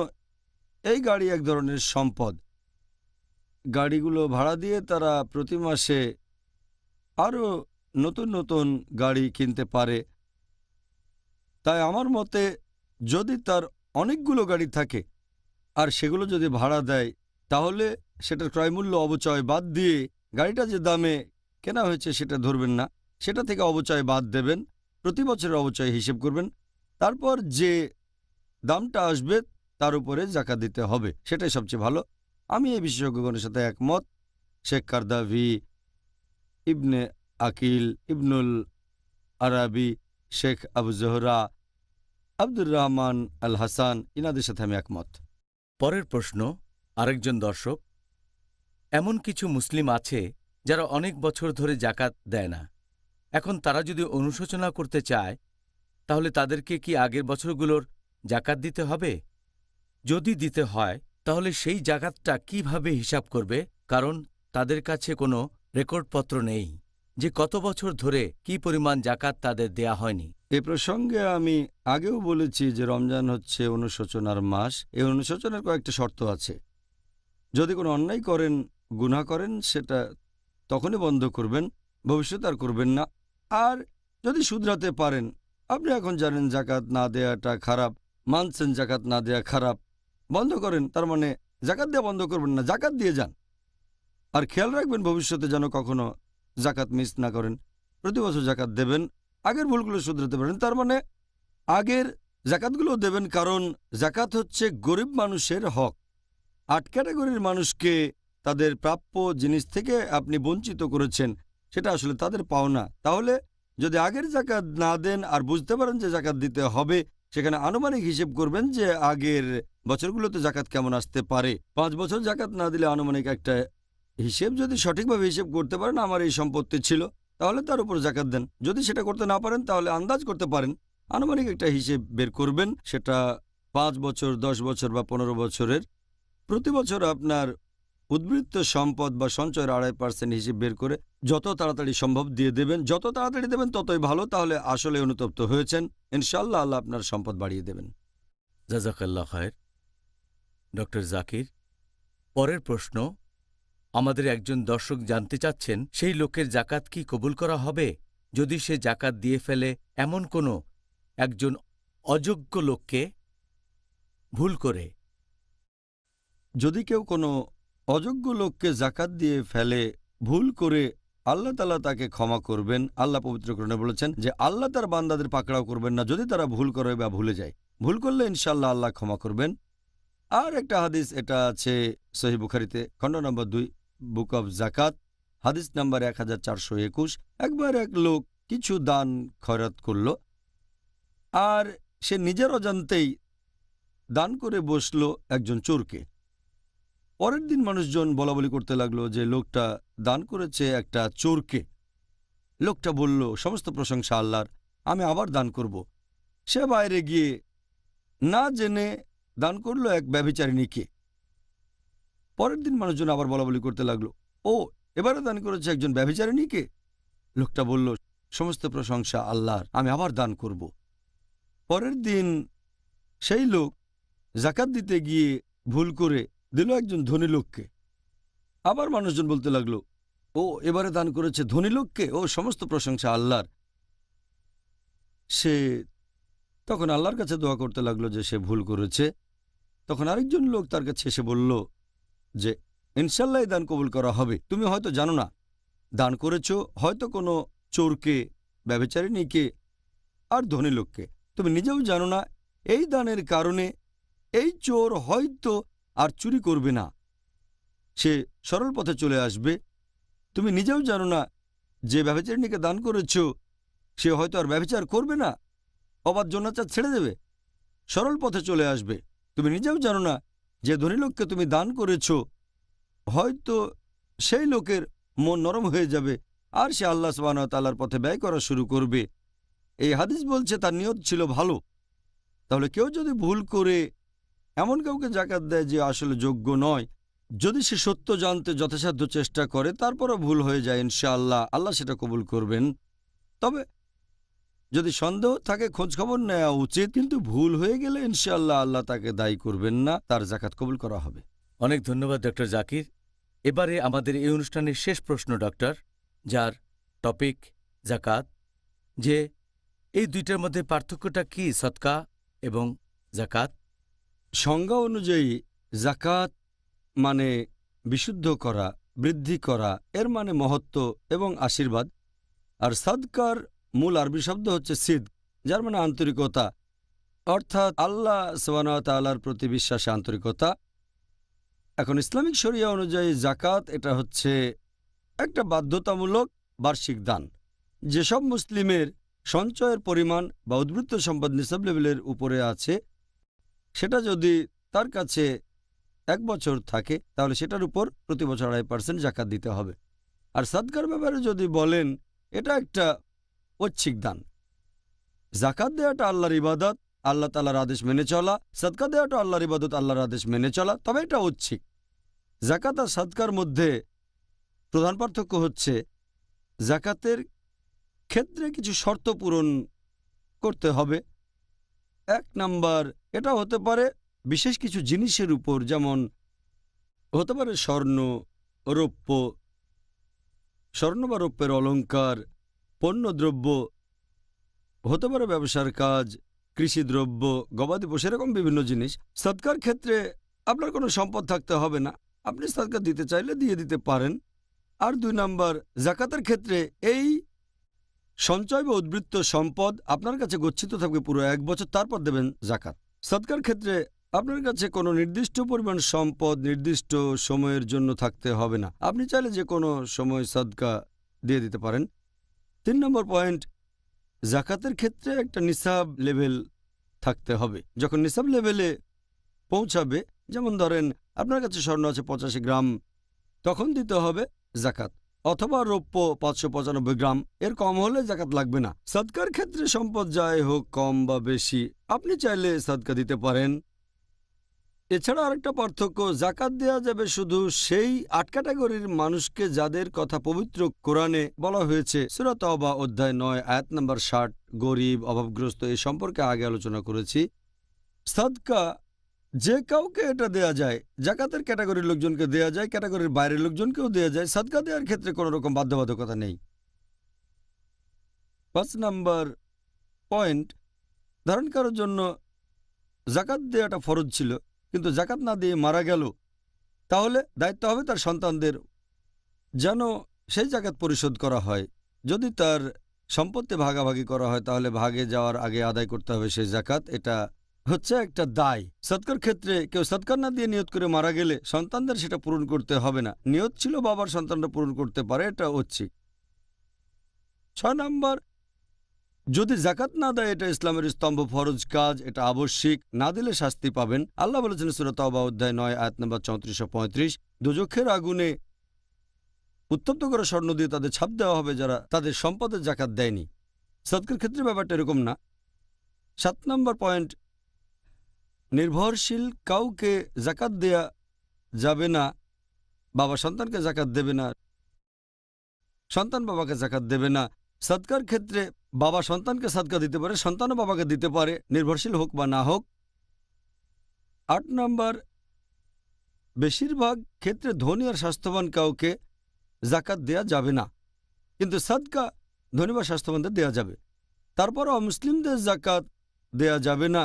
এই গাড়ি এক ধরনের সম্পদ। গাড়িগুলো ভাড়া দিয়ে তারা প্রতি মাসে আরও নতুন নতুন গাড়ি কিনতে পারে। তাই আমার মতে যদি তার অনেকগুলো গাড়ি থাকে আর সেগুলো যদি ভাড়া দেয়, তাহলে সেটার ক্রয়মূল্য অবচয় বাদ দিয়ে গাড়িটা যে দামে কেনা হয়েছে সেটা ধরবেন না, সেটা থেকে অবচয় বাদ দেবেন, প্রতি বছরের অবচয় হিসেব করবেন, তারপর যে দামটা আসবে তার উপরে যাকাত দিতে হবে। সেটাই সবচেয়ে ভালো। আমি এই বিশেষজ্ঞগণের সাথে একমত। শেখ কারদাভি, ইবনে আকিল, ইবনুল আরাবি, শেখ আবু জোহরা, আব্দুর রহমান আল হাসান, ইনাদের সাথে আমি একমত। পরের প্রশ্ন আরেকজন দর্শক, এমন কিছু মুসলিম আছে যারা অনেক বছর ধরে যাকাত দেয় না। এখন তারা যদি অনুশোচনা করতে চায় তাহলে তাদেরকে কি আগের বছরগুলোর যাকাত দিতে হবে? যদি দিতে হয় তাহলে সেই যাকাতটা কিভাবে হিসাব করবে? কারণ তাদের কাছে কোনো রেকর্ডপত্র নেই যে কত বছর ধরে কি পরিমাণ যাকাত তাদের দেয়া হয়নি। এ প্রসঙ্গে আমি আগেও বলেছি যে রমজান হচ্ছে অনুশোচনার মাস। এই অনুশোচনার কয়েকটা শর্ত আছে। যদি কোনো অন্যায় করেন, গুনাহ করেন, সেটা তখনই বন্ধ করবেন, ভবিষ্যতে আর করবেন না। আর যদি শুধরাতে পারেন, আপনি এখন জানেন জাকাত না দেয়াটা খারাপ, মানছেন জাকাত না দেয়া খারাপ, বন্ধ করেন। তার মানে জাকাত দেওয়া বন্ধ করবেন না, জাকাত দিয়ে যান। আর খেয়াল রাখবেন ভবিষ্যতে যেন কখনো জাকাত মিস না করেন। প্রতি বছর জাকাত দেবেন, আগের ভুলগুলো শুধরাতে পারেন। তার মানে আগের জাকাতগুলো দেবেন, কারণ জাকাত হচ্ছে গরিব মানুষের হক। 8 ক্যাটাগরির মানুষকে তাদের প্রাপ্য জিনিস থেকে আপনি বঞ্চিত করেছেন, সেটা আসলে তাদের পাওনা। তাহলে যদি আগের জাকাত না দেন আর বুঝতে পারেন যে জাকাত দিতে হবে, সেখানে আনুমানিক হিসেব করবেন যে আগের বছরগুলোতে জাকাত কেমন আসতে পারে। 5 বছর জাকাত না দিলে আনুমানিক একটা হিসেব, যদি সঠিকভাবে হিসেব করতে পারেন আমার এই সম্পত্তি ছিল, তাহলে তার উপর জাকাত দেন। যদি সেটা করতে না পারেন তাহলে আন্দাজ করতে পারেন, আনুমানিক একটা হিসেব বের করবেন, সেটা 5 বছর, 10 বছর বা 15 বছরের। প্রতি বছর আপনার উদ্বৃত্ত সম্পদ বা সঞ্চয়ের 2.5% হিসেব বের করে যত তাড়াতাড়ি সম্ভব দিয়ে দেবেন। যত তাড়াতাড়ি দেবেন ততই ভালো, তাহলে আসলে অনুতপ্ত হয়েছেন। ইনশাআল্লাহ আল্লাহ আপনার সম্পদ বাড়িয়ে দেবেন। জাযাকাল্লাহ খায়ের। ডক্টর জাকির, পরের প্রশ্ন, আমাদের একজন দর্শক জানতে চাচ্ছেন সেই লোকের যাকাত কি কবুল করা হবে যদি সে যাকাত দিয়ে ফেলে এমন কোনো একজন অযোগ্য লোককে ভুল করে? যদি কেউ কোনো অযোগ্য লোককে জাকাত দিয়ে ফেলে ভুল করে, আল্লাহ তাআলা তাকে ক্ষমা করবেন। আল্লাহ পবিত্র কোরআনে বলেছেন যে আল্লাহ তার বান্দাদের পাকড়াও করবেন না যদি তারা ভুল করে বা ভুলে যায়। ভুল করলে ইনশাআল্লাহ আল্লাহ ক্ষমা করবেন। আর একটা হাদিস, এটা আছে সহিহ বুখারীতে, খণ্ড নম্বর 2, বুক অব জাকাত, হাদিস নাম্বার 1421। একবার এক লোক কিছু দান খয়রাত করল, আর সে নিজের অজান্তেই দান করে বসলো একজন চোরকে। পরের দিন মানুষজন বলাবলি করতে লাগলো যে লোকটা দান করেছে একটা চোরকে। লোকটা বলল, সমস্ত প্রশংসা আল্লাহর, আমি আবার দান করব। সে বাইরে গিয়ে না জেনে দান করলো এক ব্যভিচারিণীকে। পরের দিন মানুষজন আবার বলাবলি করতে লাগলো, ও এবারে দান করেছে একজন ব্যভিচারিণীকে। লোকটা বলল, সমস্ত প্রশংসা আল্লাহর, আমি আবার দান করব। পরের দিন সেই লোক জাকাত দিতে গিয়ে ভুল করে দিল একজন ধনী লোককে। আবার মানুষজন বলতে লাগলো, ও এবারে দান করেছে ধনী লোককে, ও সমস্ত প্রশংসা আল্লাহর। সে তখন আল্লাহর কাছে দোয়া করতে লাগলো যে সে ভুল করেছে, তখন আরেকজন লোক তার কাছে এসে বলল যে ইনশাল্লাহ এই দান কবুল করা হবে। তুমি হয়তো জানো না, দান করেছো হয়তো কোনো চোরকে, ব্যভিচারিণীকে আর ধনী লোককে। তুমি নিজেও জানো না এই দানের কারণে এই চোর হয়তো আর চুরি করবে না, সে সরল পথে চলে আসবে। তুমি নিজেও জানো না যে ব্যভিচারিণীকে দান করেছো সে হয়তো আর ব্যভিচার করবে না, অবাধ জন্নাচার ছেড়ে দেবে, সরল পথে চলে আসবে। তুমি নিজেও জানো না যে ধনী লোককে তুমি দান করেছো হয়তো সেই লোকের মন নরম হয়ে যাবে আর সে আল্লাহ সুবহানাহু ওয়া তাআলার পথে ব্যয় করা শুরু করবে। এই হাদিস বলছে তার নিয়ত ছিল ভালো। তাহলে কেউ যদি ভুল করে এমন কাউকে জাকাত দেয় যে আসলে যোগ্য নয়, যদি সে সত্য জানতে যথাসাধ্য চেষ্টা করে তারপরও ভুল হয়ে যায়, ইনশাআল্লাহ আল্লাহ সেটা কবুল করবেন। তবে যদি সন্দেহ থাকে খোঁজখবর নেওয়া উচিত, কিন্তু ভুল হয়ে গেলে ইনশাআল্লাহ আল্লাহ তাকে দায়ী করবেন না, তার জাকাত কবুল করা হবে। অনেক ধন্যবাদ ডক্টর জাকির। এবারে আমাদের এই অনুষ্ঠানের শেষ প্রশ্ন ডক্টর, যার টপিক জাকাত, যে এই দুইটার মধ্যে পার্থক্যটা কি, সদকা এবং জাকাত? সংজ্ঞা অনুযায়ী জাকাত মানে বিশুদ্ধ করা, বৃদ্ধি করা, এর মানে মহত্ব এবং আশীর্বাদ। আর সাদকার মূল আরবি শব্দ হচ্ছে সিদ, যার মানে আন্তরিকতা, অর্থাৎ আল্লাহ সুবহানাহু ওয়া তাআলার প্রতি বিশ্বাসে আন্তরিকতা। এখন ইসলামিক শরিয়া অনুযায়ী জাকাত এটা হচ্ছে একটা বাধ্যতামূলক বার্ষিক দান। যেসব মুসলিমের সঞ্চয়ের পরিমাণ বা উদ্বৃত্ত সম্পদ নিসাব লেভেলের উপরে আছে, সেটা যদি তার কাছে 1 বছর থাকে তাহলে সেটার উপর প্রতি বছর 2.5% জাকাত দিতে হবে। আর সাদকার ব্যাপারে যদি বলেন, এটা একটা ঐচ্ছিক দান। জাকাত দেওয়াটা আল্লাহর ইবাদত, আল্লাহ তাআলার আদেশ মেনে চলা। সাদকা দেওয়াটা আল্লাহর ইবাদত, আল্লাহর আদেশ মেনে চলা, তবে এটা ঐচ্ছিক। জাকাত আর সাদকার মধ্যে প্রধান পার্থক্য হচ্ছে জাকাতের ক্ষেত্রে কিছু শর্ত পূরণ করতে হবে। 1 নাম্বার, এটা হতে পারে বিশেষ কিছু জিনিসের উপর, যেমন হতে পারে স্বর্ণ, রৌপ্য, স্বর্ণ বা রৌপ্যের অলংকার, পণ্যদ্রব্য, হতে পারে ব্যবসার কাজ, কৃষিদ্রব্য, গবাদি পশু, এরকম বিভিন্ন জিনিস। সদকার ক্ষেত্রে আপনার কোনো সম্পদ থাকতে হবে না, আপনি সদকা দিতে চাইলে দিয়ে দিতে পারেন। আর 2 নাম্বার, জাকাতের ক্ষেত্রে এই সঞ্চয় বা উদ্বৃত্ত সম্পদ আপনার কাছে গচ্ছিত থাকবে পুরো 1 বছর, তারপর দেবেন জাকাত। সদকার ক্ষেত্রে আপনার কাছে কোনো নির্দিষ্ট পরিমাণ সম্পদ নির্দিষ্ট সময়ের জন্য থাকতে হবে না, আপনি চাইলে যে কোনো সময় সদকা দিয়ে দিতে পারেন। 3 নম্বর পয়েন্ট, জাকাতের ক্ষেত্রে একটা নিসাব লেভেল থাকতে হবে। যখন নিসাব লেভেলে পৌঁছাবে, যেমন ধরেন আপনার কাছে স্বর্ণ আছে 85 গ্রাম, তখন দিতে হবে জাকাত, অথবা রৌপ্য 595 গ্রাম, এর কম হলে জাকাত লাগবে না। সদকার ক্ষেত্রে সম্পদ যাই হোক কম বা বেশি, আপনি চাইলে সদকা দিতে পারেন। এছাড়া আরেকটা পার্থক্য, জাকাত দেওয়া যাবে শুধু সেই 8 ক্যাটাগরির মানুষকে যাদের কথা পবিত্র কোরআনে বলা হয়েছে। সূরা তাওবা অধ্যায় 9 আয়াত নম্বর 60, গরিব, অভাবগ্রস্ত, এ সম্পর্কে আগে আলোচনা করেছি। সাদকা যে কাউকে এটা দেয়া যায়, জাকাতের ক্যাটাগরির লোকজনকে দেয়া যায়, ক্যাটাগরির বাইরের লোকজনকেও দেয়া যায়। সাদকা দেওয়ার ক্ষেত্রে কোনো রকম বাধ্যবাধকতা নেই। 5 নাম্বার পয়েন্ট, ধারণ করার জন্য জাকাত দেওয়াটা ফরজ ছিল, কিন্তু জাকাত না দিয়ে মারা গেল, তাহলে দায়িত্ব হবে তার সন্তানদের যেন সেই জাকাত পরিশোধ করা হয়। যদি তার সম্পত্তি ভাগাভাগি করা হয় তাহলে ভাগে যাওয়ার আগে আদায় করতে হবে সেই জাকাত। এটা হচ্ছে একটা দায়। সদকার ক্ষেত্রে কেউ সদকা না দিয়ে নিয়ত করে মারা গেলে সন্তানদের সেটা পূরণ করতে হবে না। নিয়ত ছিল বাবার, সন্তানরা পূরণ করতে পারে, এটা হচ্ছে। 6 নাম্বার, যদি জাকাত না দেয় এটা ইসলামের স্তম্ভ, ফরজ কাজ, এটা আবশ্যিক, না দিলে শাস্তি পাবেন। আল্লাহ বলেছেন সূরা তাওবা অধ্যায় 9 আয়াত নম্বর 34 ও 35, দোজখের আগুনে উত্তপ্ত করা স্বর্ণ দিয়ে তাদের ছাপ দেওয়া হবে যারা তাদের সম্পদের জাকাত দেয়নি। সদকার ক্ষেত্রে ব্যাপারটা এরকম না। 7 নম্বর পয়েন্ট, নির্ভরশীল কাউকে জাকাত দেয়া যাবে না। বাবা সন্তানকে জাকাত দেবে না, সন্তান বাবাকে জাকাত দেবে না। সদকার ক্ষেত্রে বাবা সন্তানকে সদকা দিতে পারে, সন্তানও বাবাকে দিতে পারে, নির্ভরশীল হোক বা না হোক। 8 নম্বর, বেশিরভাগ ক্ষেত্রে ধনী আর স্বাস্থ্যবান কাউকে জাকাত দেয়া যাবে না, কিন্তু সদকা ধনী বা স্বাস্থ্যবানদের দেয়া যাবে। তারপরও অমুসলিমদের জাকাত দেয়া যাবে না,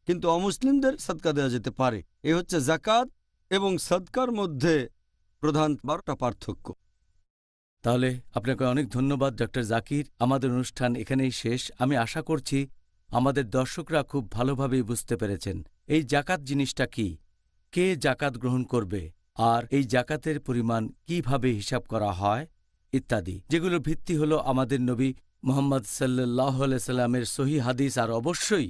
কিন্তু অমুসলিমদের সদকা দেওয়া যেতে পারে। এ হচ্ছে জাকাত এবং সদকার মধ্যে প্রধান 12টা পার্থক্য। তাহলে আপনাকে অনেক ধন্যবাদ ডক্টর জাকির। আমাদের অনুষ্ঠান এখানেই শেষ। আমি আশা করছি আমাদের দর্শকরা খুব ভালোভাবেই বুঝতে পেরেছেন এই জাকাত জিনিসটা কি, কে জাকাত গ্রহণ করবে, আর এই জাকাতের পরিমাণ কিভাবে হিসাব করা হয় ইত্যাদি, যেগুলোর ভিত্তি হল আমাদের নবী মুহাম্মদ সাল্লাল্লাহু আলাইহি সাল্লামের সহি হাদিস আর অবশ্যই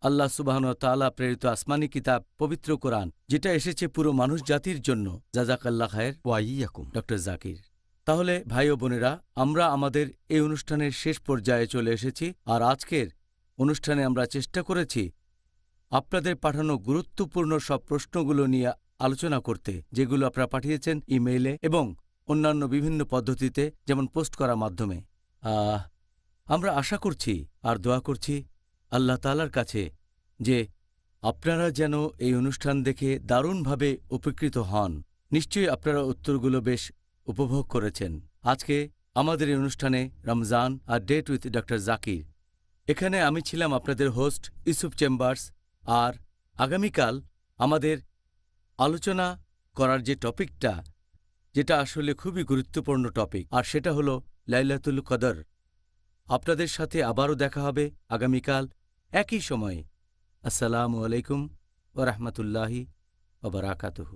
আল্লাহ সুবহানাহু ওয়া তাআলা প্রেরিত আসমানি কিতাব পবিত্র কোরআন, যেটা এসেছে পুরো মানুষ জাতির জন্য। জাযাকাল্লাহ খায়ের ওয়াইয়াকুম। ডক্টর জাকির। তাহলে ভাই ও বোনেরা, আমরা আমাদের এই অনুষ্ঠানের শেষ পর্যায়ে চলে এসেছি। আর আজকের অনুষ্ঠানে আমরা চেষ্টা করেছি আপনাদের পাঠানো গুরুত্বপূর্ণ সব প্রশ্নগুলো নিয়ে আলোচনা করতে, যেগুলো আপনারা পাঠিয়েছেন ইমেইলে এবং অন্যান্য বিভিন্ন পদ্ধতিতে, যেমন পোস্ট করার মাধ্যমে। আমরা আশা করছি আর দোয়া করছি আল্লাহ তাআলার কাছে যে আপনারা যেন এই অনুষ্ঠান দেখে দারুণভাবে উপকৃত হন। নিশ্চয়ই আপনারা উত্তরগুলো বেশ উপভোগ করেছেন। আজকে আমাদের এই অনুষ্ঠানে রমজান আর ডেট উইথ ডক্টর জাকির, এখানে আমি ছিলাম আপনাদের হোস্ট ইউসুফ চেম্বার্স। আর আগামীকাল আমাদের আলোচনা করার যে টপিকটা, যেটা আসলে খুবই গুরুত্বপূর্ণ টপিক, আর সেটা হলো লাইলাতুল কদর। আপনাদের সাথে আবারও দেখা হবে আগামীকাল একই সময়ে। আসসালামু আলাইকুম ওয়া রাহমাতুল্লাহি ওয়া বারাকাতুহু।